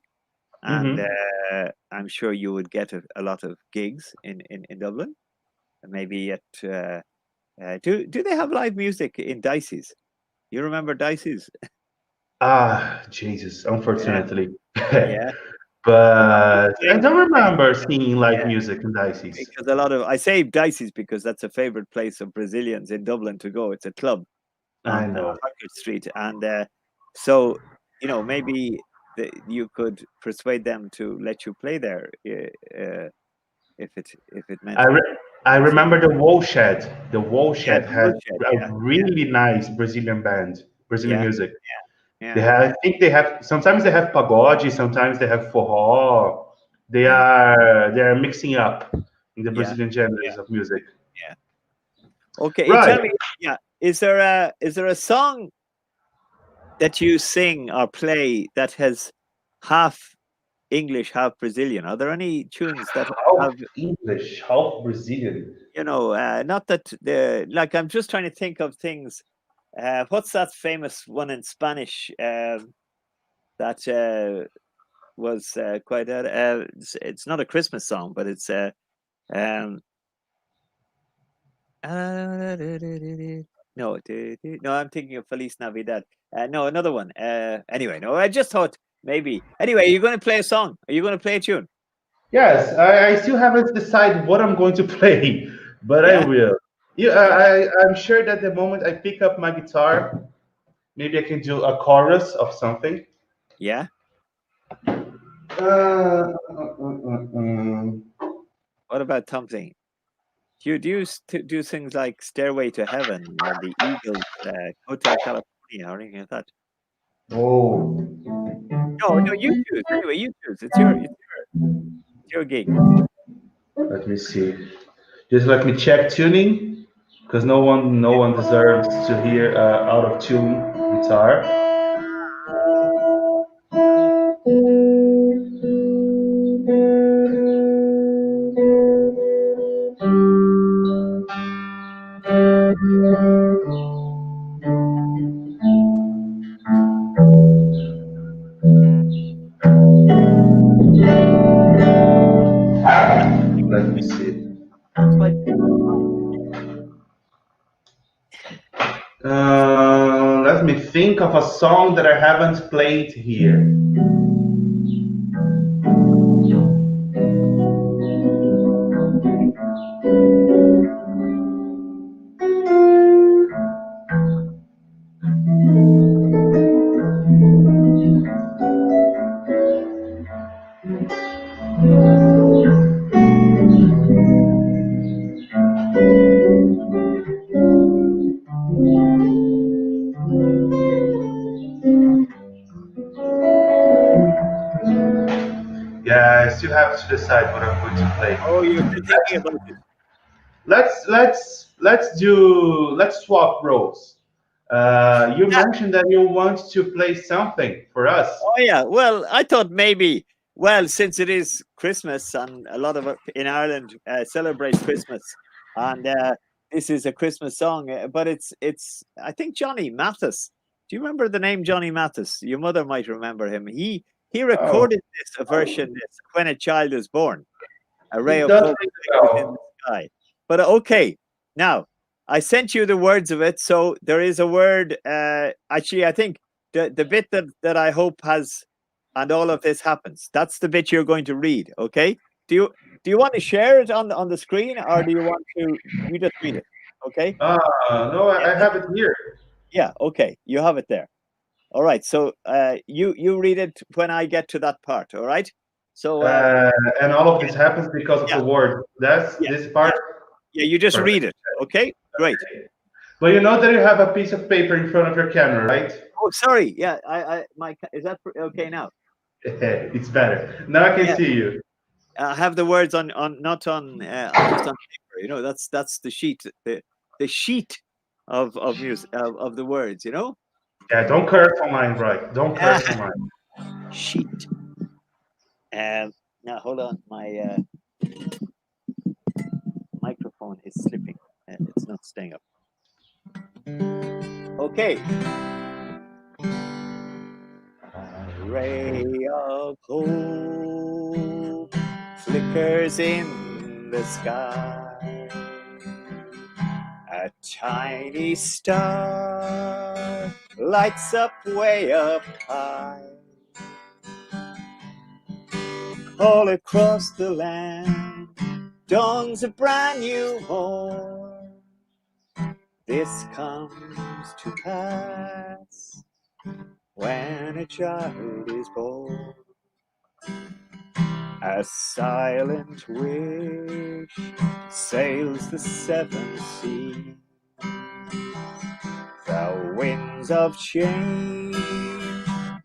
and Mhm. I'm sure you would get a lot of gigs in Dublin, and maybe at do they have live music in Dicey's? You remember Dicey's? Ah, Jesus, unfortunately. Yeah. But I Playing- don't remember seeing live Yeah. music in Dicey's. Because I say Dicey's because that's a favorite place of Brazilians in Dublin to go. It's a club I on know. Market Street, and so you know maybe you could persuade them to let you play there if it meant. I remember the Woolshed. The Woolshed Yeah, the had Woodshed, a really nice Brilliant yeah, music. yeah, They have, I think they have, sometimes they have pagode, sometimes they have forró. They Yeah. are mixing up in the Yeah. Brazilian genres of music. Yeah. Okay, Right. tell me, is there a song that you sing or play that has half English, half Brazilian? Are there any tunes that Half have, English, half Brazilian. you know, not that like I'm just trying to think of things. What's that famous one in Spanish that was quite. It's not a Christmas song, but it's um. No, no, I'm thinking of Feliz Navidad. No, another one. Anyway, no, I just thought maybe. Anyway, you're going to play a song. Are you going to play a tune? Yes, I still haven't decided what I'm going to play, but I Yeah. will. Yeah, Yeah. I'm sure that the moment I pick up my guitar, maybe I can do a chorus of something. Yeah. Uh. What about something? Do things like Stairway to Heaven or the Eagles, Hotel California, or anything like that? Oh, No, no, you choose. Anyway, you choose. It's your gig. let me see. Just let me check tuning, because no one deserves to hear out of tune guitar. Let me see. Sounds quite. Let me think of a song that I haven't played here. Yeah, I still have to decide what I'm going to play. Oh, you're still thinking about it. Let's swap roles. You Yeah. mentioned that you want to play something for us. Oh, yeah. Well, I thought maybe. Well, since it is Christmas and a lot of in Ireland celebrate Christmas, and this is a Christmas song, but it's I think Johnny Mathis. Do you remember the name Johnny Mathis? Your mother might remember him. He Oh, recorded this a version this when a child is born, a ray it of does hope ring a flickers in bell. the sky. But okay, now I sent you the words of it, so there is a word. Actually, I think the bit that I hope has and all of this happens. That's the bit you're going to read. Okay? Do you want to share it on the screen, or do you want to you just read it? Okay? No, Yeah. I have it here. Yeah. Okay. You have it there. All right. So you read it when I get to that part. All right. So Uh, and all of yeah, this happens because of yeah, the word. That's yeah, this part. yeah, yeah. You just Perfect. read it. Okay. Great. But you know that you have a piece of paper in front of your camera, right? Oh, sorry. Yeah. Is that okay now? It's better. Now I can Yeah. see you. I have the words on not on just on paper. That's the sheet of music of the words. Yeah, don't curse on mine, right? Don't curse on mine. Sheet. Now hold on. My microphone is slipping. It's not staying up. Okay. A ray of hope flickers in the sky. A tiny star lights up way up high. All across the land dawns a brand new morn. This comes to pass when a child is born. A silent wish sails the seven seas. The winds of change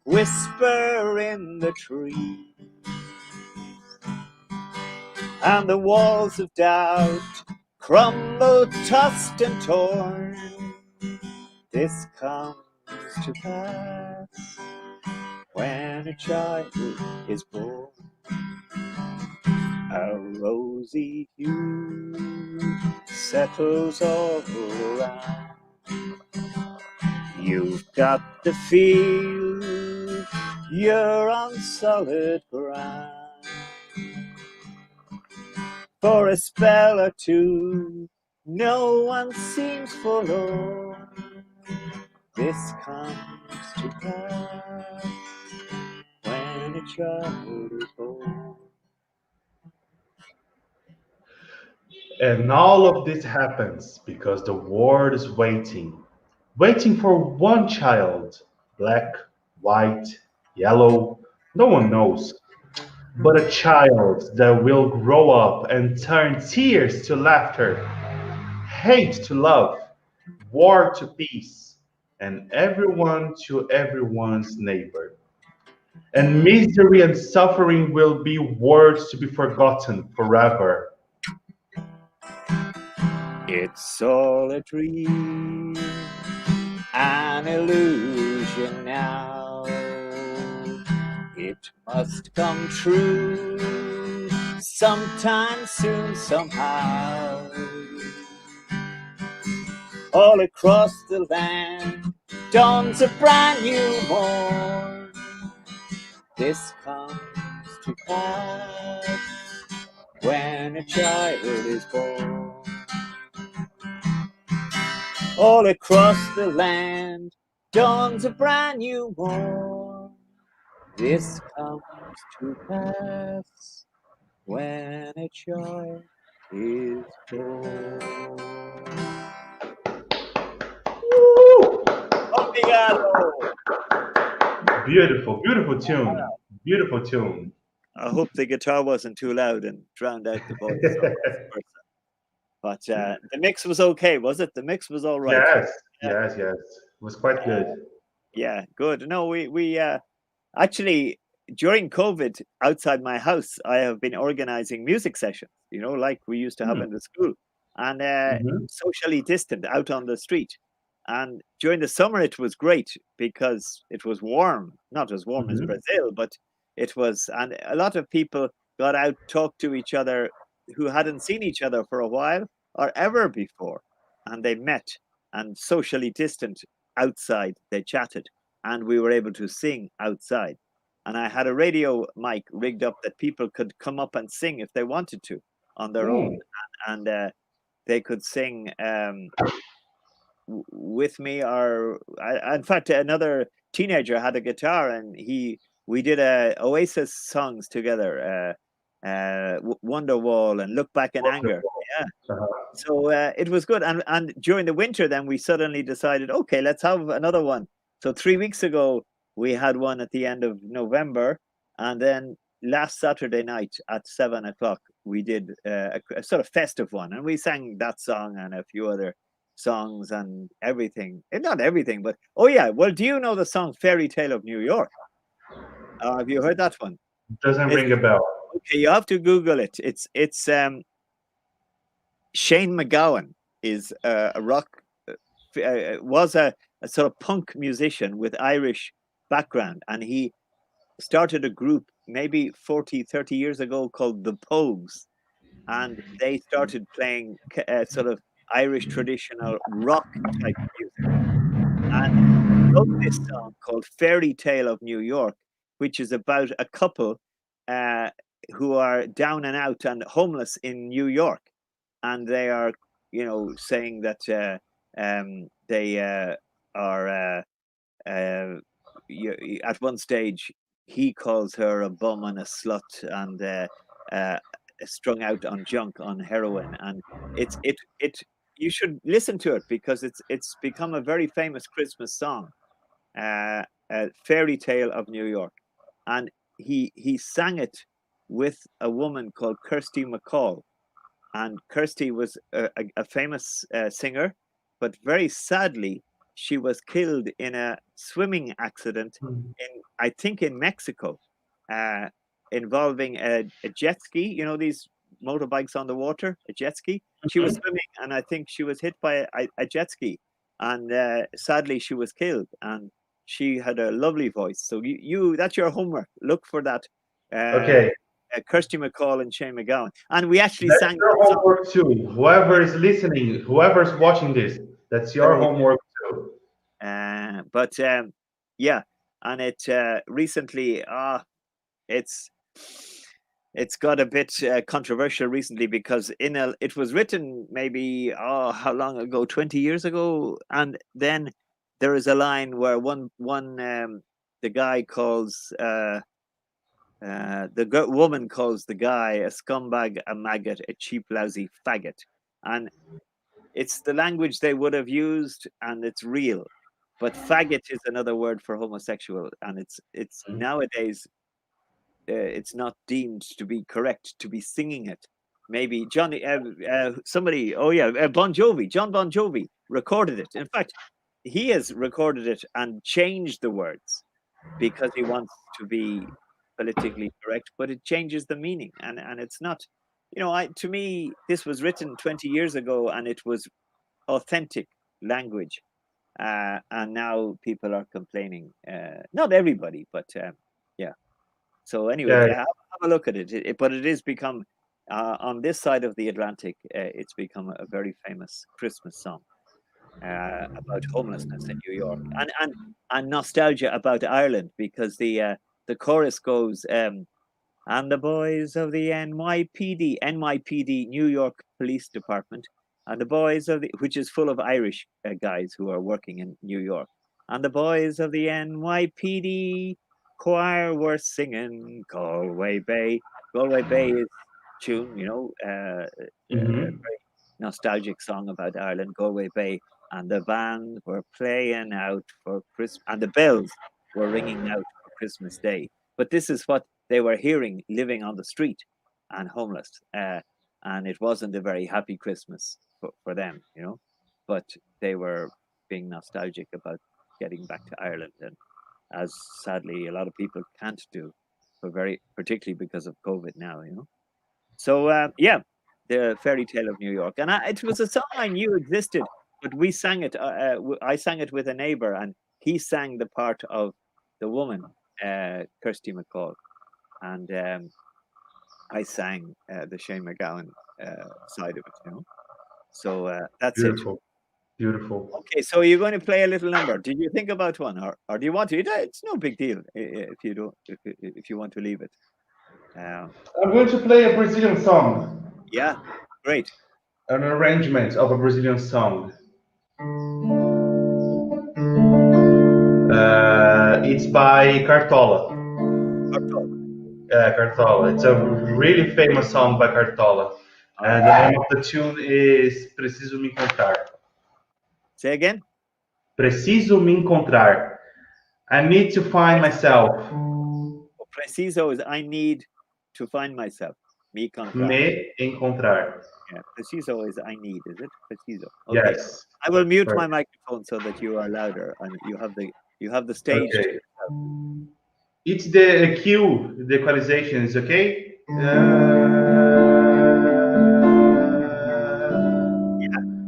whisper in the trees, and the walls of doubt crumble, tossed and torn. This comes to pass when a child is born. A rosy hue settles all around. You've got the feel, you're on solid ground. For a spell or two, no one seems forlorn. This comes to pass when a child is born. And all of this happens because the world is waiting for one child, black, white, yellow, no one knows, but a child that will grow up and turn tears to laughter, hate to love, war to peace, and everyone to everyone's neighbor. And misery and suffering will be words to be forgotten forever. It's all a dream, an illusion now. It must come true sometime soon, somehow. All across the land dawns a brand new morn. This comes to pass when a child is born. All across the land dawns a brand new morn. This comes to pass when a child is born. Woo! Obrigado. Beautiful, beautiful tune. Beautiful tune. I hope the guitar wasn't too loud and drowned out the voice. or vice versa. But the mix was okay, was it? The mix was all right. Yes, Yeah. yes, yes. It was quite good. Yeah, good. No, we actually during COVID outside my house, I have been organizing music sessions. You know, like we used to have Hmm. in the school, and Mhm. socially distant out on the street. And during the summer, it was great because it was warm, not as warm as Mhm. Brazil, but it was, and a lot of people got out, talked to each other who hadn't seen each other for a while or ever before, and they met and socially distant outside. They chatted, and we were able to sing outside. And I had a radio mic rigged up that people could come up and sing if they wanted to on their own, Mm. and they could sing. With me or in fact another teenager had a guitar and we did a Oasis songs together, Wonderwall and Look Back in Anger. Wonderful. Yeah, Uh-huh. so it was good. And during the winter then we suddenly decided, okay, let's have another one. So 3 weeks ago we had one at the end of November, and then last Saturday night at 7 o'clock we did a sort of festive one, and we sang that song and a few other songs and everything. Not everything, but oh yeah. Well, do you know the song "Fairy Tale of New York"? Have you heard that one? Doesn't It's ring a bell. okay. You have to Google it. It's Shane McGowan is a rock was a sort of punk musician with Irish background, and he started a group maybe 40, 30 years ago called the Pogues, and they started playing sort of Irish traditional rock type music. And wrote this song called "Fairy Tale of New York," which is about a couple uh, who are down and out and homeless in New York, and they are, saying that they are. At one stage, he calls her a bum and a slut, and uh, strung out on junk on heroin, and it. You should listen to it because it's become a very famous Christmas song, "Fairy Tale of New York," and he sang it with a woman called Kirsty MacColl, and Kirsty was a famous singer, but very sadly, she was killed in a swimming accident Mm. in, I think, in Mexico, uh, involving a jet ski. You know these motorbikes on the water, a jet ski. She was Mhm. swimming, and I think she was hit by a jet ski, and sadly, she was killed. And she had a lovely voice. So you that's your homework. Look for that. Uh, Okay, Kirsty MacColl and Shane McGowan. And we actually that's sang your that song. homework too. Whoever is listening, whoever's watching this, that's your Very homework too. but yeah. and it recently it's got a bit controversial recently because it was written maybe how long ago, 20 years ago, and then there is a line where the guy calls woman calls the guy a scumbag, a maggot, a cheap lousy faggot, and it's the language they would have used, and it's real. But faggot is another word for homosexual, and it's nowadays it's not deemed to be correct to be singing it. Maybe Johnny, somebody, Bon Jovi, John Bon Jovi recorded it. In fact, he has recorded it and changed the words because he wants to be politically correct, but it changes the meaning, and it's not. To me, this was written 20 years ago, and it was authentic language, and now people are complaining. Not everybody, but yeah. So anyway, Yeah. have a look at it. But it is become on this side of the Atlantic. It's become a very famous Christmas song about homelessness in New York, and nostalgia about Ireland, because the chorus goes, and the boys of the NYPD, New York Police Department, and the boys of which is full of Irish guys who are working in New York, and the boys of the NYPD choir were singing Galway Bay. Galway Bay is tune, very nostalgic song about Ireland, Galway Bay, and the band were playing out for Christmas, and the bells were ringing out for Christmas Day. But this is what they were hearing living on the street and homeless, and it wasn't a very happy Christmas for them, but they were being nostalgic about getting back to Ireland, and as sadly a lot of people can't do, particularly because of COVID now, So the Fairy Tale of New York, and it was a song I knew existed, but we sang it. I sang it with a neighbor, and he sang the part of the woman, Kirsty MacColl, and I sang the Shane MacGowan side of it, So that's Beautiful. it. Beautiful. Okay, so you're going to play a little number. Did you think about one, or do you want to? It's no big deal if you don't. If you want to leave it. I'm going to play a Brazilian song, Yeah, great. an arrangement of a Brazilian song. It's by Cartola. Cartola. It's a really famous song by Cartola. And the name of the tune is Preciso Me Encontrar. Say again? Preciso Me Encontrar. I need to find myself. Preciso is I need to find myself. Me encontrar. Me encontrar. Yeah, preciso is I need, is it? Preciso. Okay. Yes. I will mute my microphone so that you are louder and you have the stage. Okay. It's the cue, the equalization is okay? Yeah,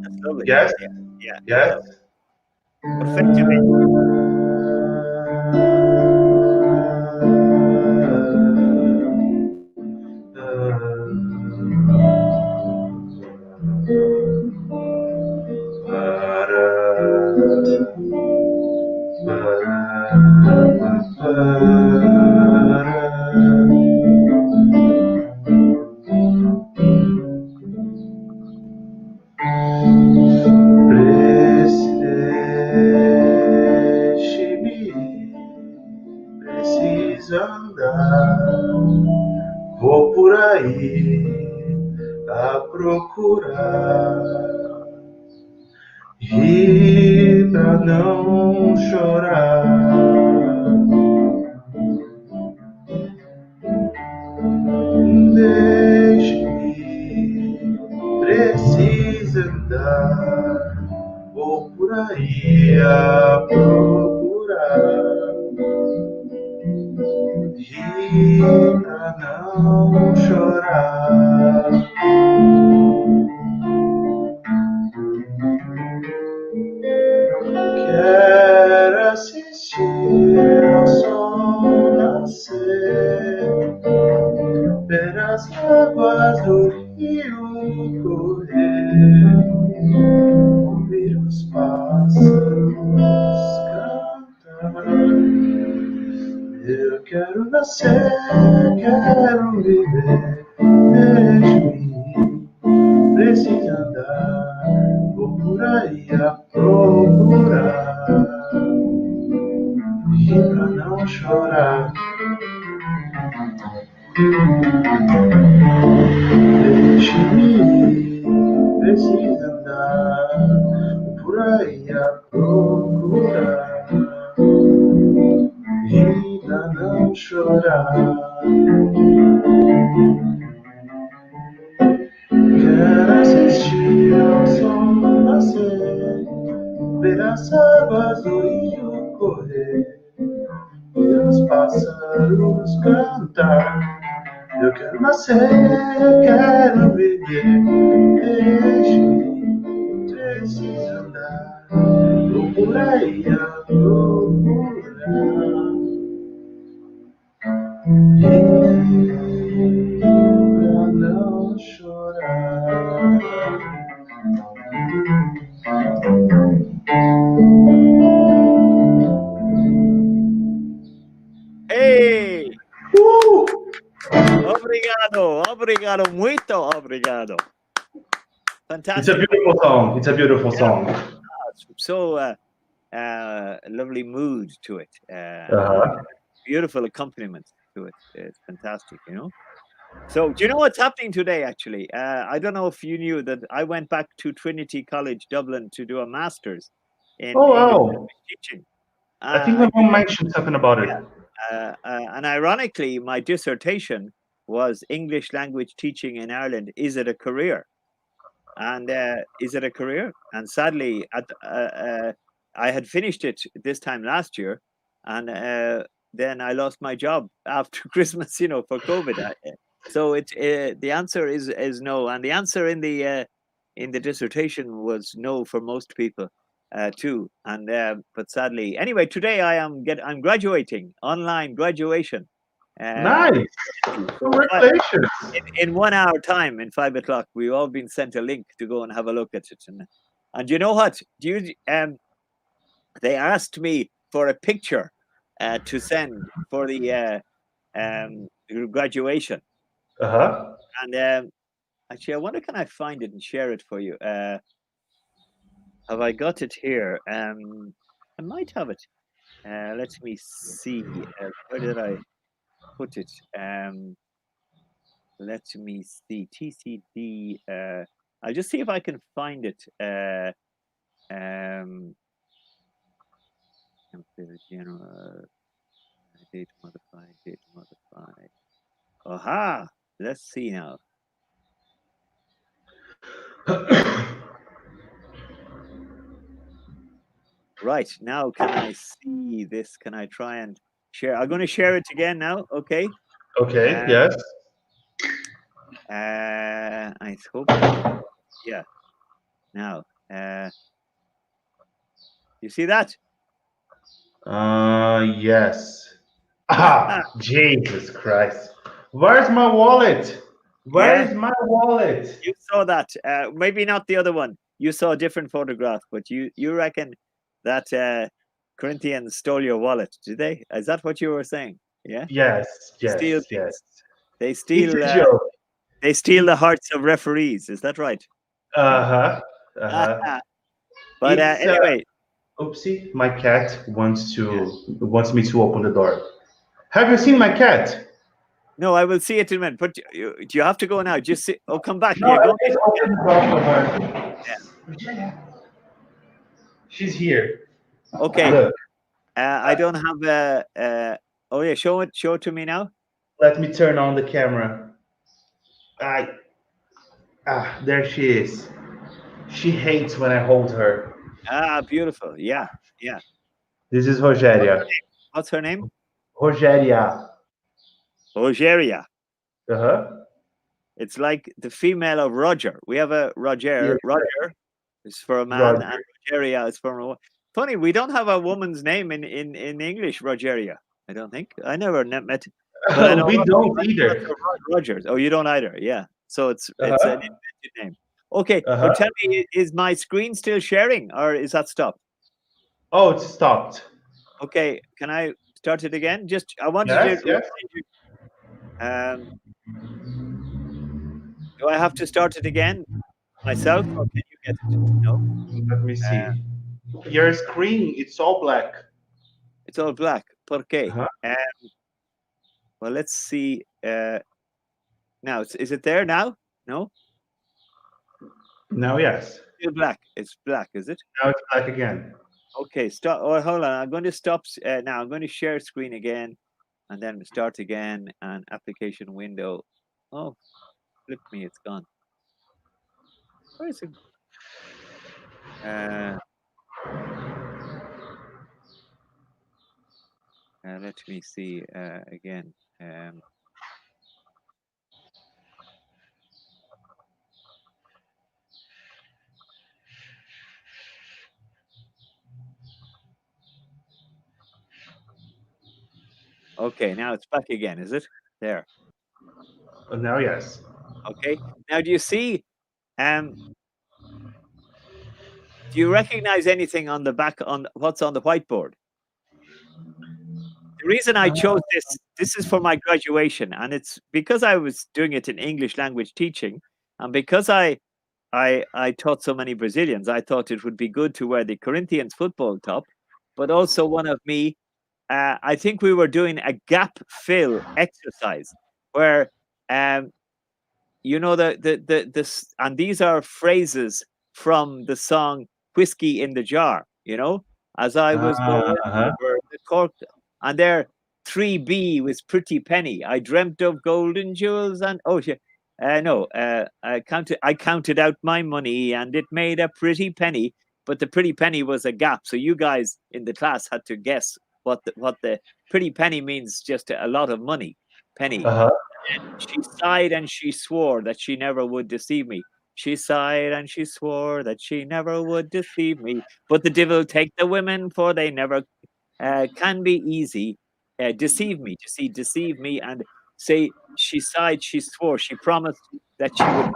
that's lovely. Yes? Yeah. Yes? Perfectamente. Preciso andar, vou por aí a procurar, rir pra não chorar. Deixe-me, preciso andar, vou por aí a procurar, rir pra não chorar. Quero assistir ao sol nascer, ver as águas do rio correr, ouvir os pássaros cantar. nascer, quero viver. Deixe-me, preciso andar, vou por aí a procurar. E pra não chorar, deixe-me ir, preciso andar, vou por aí a procurar. E pra não chorar, quero assistir ao sol nascer, ver as águas do rio correr, e os pássaros cantar. Eu quero nascer, quero viver. Deixe-me, preciso andar, vou por aí a procurar. E pra não chorar. Hey! Obrigado, muito obrigado. Fantastic. It's a beautiful song. It's a beautiful song. So lovely mood to it. Beautiful accompaniment to it. It's fantastic, you know. So do you know what's happening today, actually? I don't know if you knew that I went back to Trinity College, Dublin, to do a master's in English teaching. I think my mom mentioned something about it. And ironically, my dissertation was English language teaching in Ireland. Is it a career? And is it a career? And sadly, I had finished it this time last year, and then I lost my job after Christmas, you know, for COVID. So the answer is no, and the answer in the dissertation was no for most people too. And but sadly, anyway, today I'm graduating, online graduation. Nice. Congratulations. In 1 hour time, in 5 o'clock, we've all been sent a link to go and have a look at it. And you know what? They asked me for a picture to send for the graduation. And actually, I wonder, can I find it and share it for you? Have I got it here? I might have it. Let me see. Where did I put it? Let me see. TCD. I'll just see if I can find it. General. Date modified. Aha! Let's see now. Right, now can I see this? Can I try and share? I'm going to share it again now. Okay. Okay. Yes. I hope. Yeah. Now, you see that? Yes. Ah, Jesus Christ! Where's my wallet? Where is my wallet? You saw that. Maybe not the other one. You saw a different photograph, but you reckon that Corinthians stole your wallet? Did they? Is that what you were saying? Yeah. Yes. They steal. It's a joke. They steal the hearts of referees. Is that right? But anyway. Oopsie! My cat wants me to open the door. Have you seen my cat? No, I will see it in a minute. But do you have to go now? Just see. Oh, come back. No, go. Open the door for her. Yeah. She's here. Okay. Look. I don't have oh yeah, show it to me now. Let me turn on the camera. There she is. She hates when I hold her. Beautiful. Yeah. This is Rogeria. What's her name? Rogeria. It's like the female of Roger. We have a Roger. Yes. Roger is for a man, and Rogeria is for a woman. Funny, we don't have a woman's name in English, Rogeria. I don't think. I never met. We don't either. Rogers. Oh, you don't either. Yeah. So it's an invented name. Okay. But tell me, is my screen still sharing, or is that stopped? Oh, it's stopped. Okay. Can I start it again. Just I wanted Yes, to. yes. Do I have to start it again myself, or can you get it? No, Let me uh, see. Your screen, it's all black. it's all black. ¿Por qué? Uh-huh. Well, let's see. Now, is it there now? No, Now, yes. still black. It's black, is it? Now it's black again. Okay, stop. Oh, hold on. I'm going to stop now. I'm going to share screen again, and then start again. And application window. Oh, flip me. It's gone. Where is it? Let me see again. Okay, now it's back again. Is it there? Now, yes. Okay. Now, do you see? Do you recognize anything on the back on what's on the whiteboard? The reason I chose this is for my graduation, and it's because I was doing it in English language teaching, and because I taught so many Brazilians, I thought it would be good to wear the Corinthians football top, but also one of me. I think we were doing a gap fill exercise where, you know, this, and these are phrases from the song "Whiskey in the Jar." You know, as I was going over the cork, and there 3B was Pretty Penny. I dreamt of golden jewels, and oh yeah. No, I counted out my money, and it made a pretty penny. But the pretty penny was a gap, so you guys in the class had to guess what the pretty penny means. Just a lot of money, penny. Uh-huh. And she sighed and she swore that she never would deceive me. She sighed and she swore that she never would deceive me. But the devil take the women, for they never can be easy. Deceive me, deceive me, and say she sighed, she swore, she promised that she would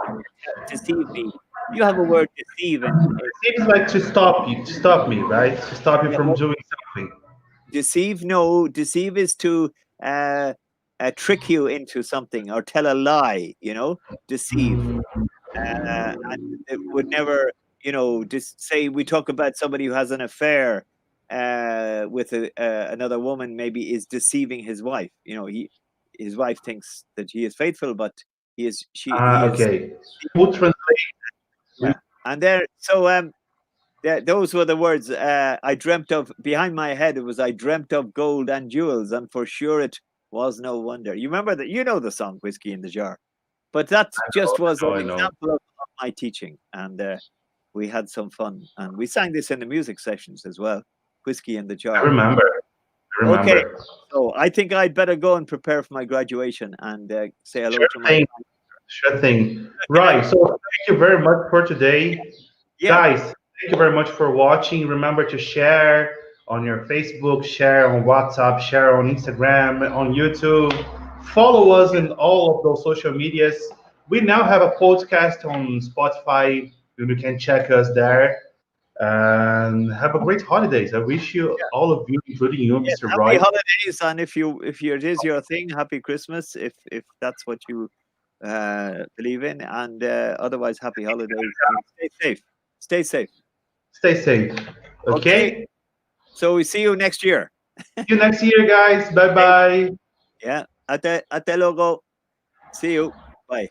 deceive me. You have a word deceive, and It seems like to stop you, to stop me, right? To stop you yeah, from well, doing something. deceive. No, deceive is to trick you into something or tell a lie. You know, deceive. And it would never, you know, just say we talk about somebody who has an affair with another woman, maybe is deceiving his wife. You know, his wife thinks that he is faithful, but he is Okay. We'll translate. Yeah. And there, so those were the words I dreamt of. Behind my head, it was I dreamt of gold and jewels, and for sure it was no wonder. You remember that? You know the song "Whiskey in the Jar," but that just was an I know. example of my teaching, and we had some fun, and we sang this in the music sessions as well. "Whiskey in the I Jar." remember. I remember. Okay, so I think I'd better go and prepare for my graduation and say hello to my. Sure thing. Right. So thank you very much for today. Yeah. Guys, thank you very much for watching. Remember to share on your Facebook, share on WhatsApp, share on Instagram, on YouTube. Follow us in all of those social medias. We now have a podcast on Spotify. You can check us there. And have a great holidays. I wish you, all of you, including you, Yes, Mr. happy Roy. holidays, and if it is your thing, happy Christmas. If that's what you believe in, and otherwise, happy holidays. And stay safe. Stay safe. Stay safe. Okay? So we see you next year. See you next year, guys. Bye bye. Yeah. Ate logo. See you. Bye.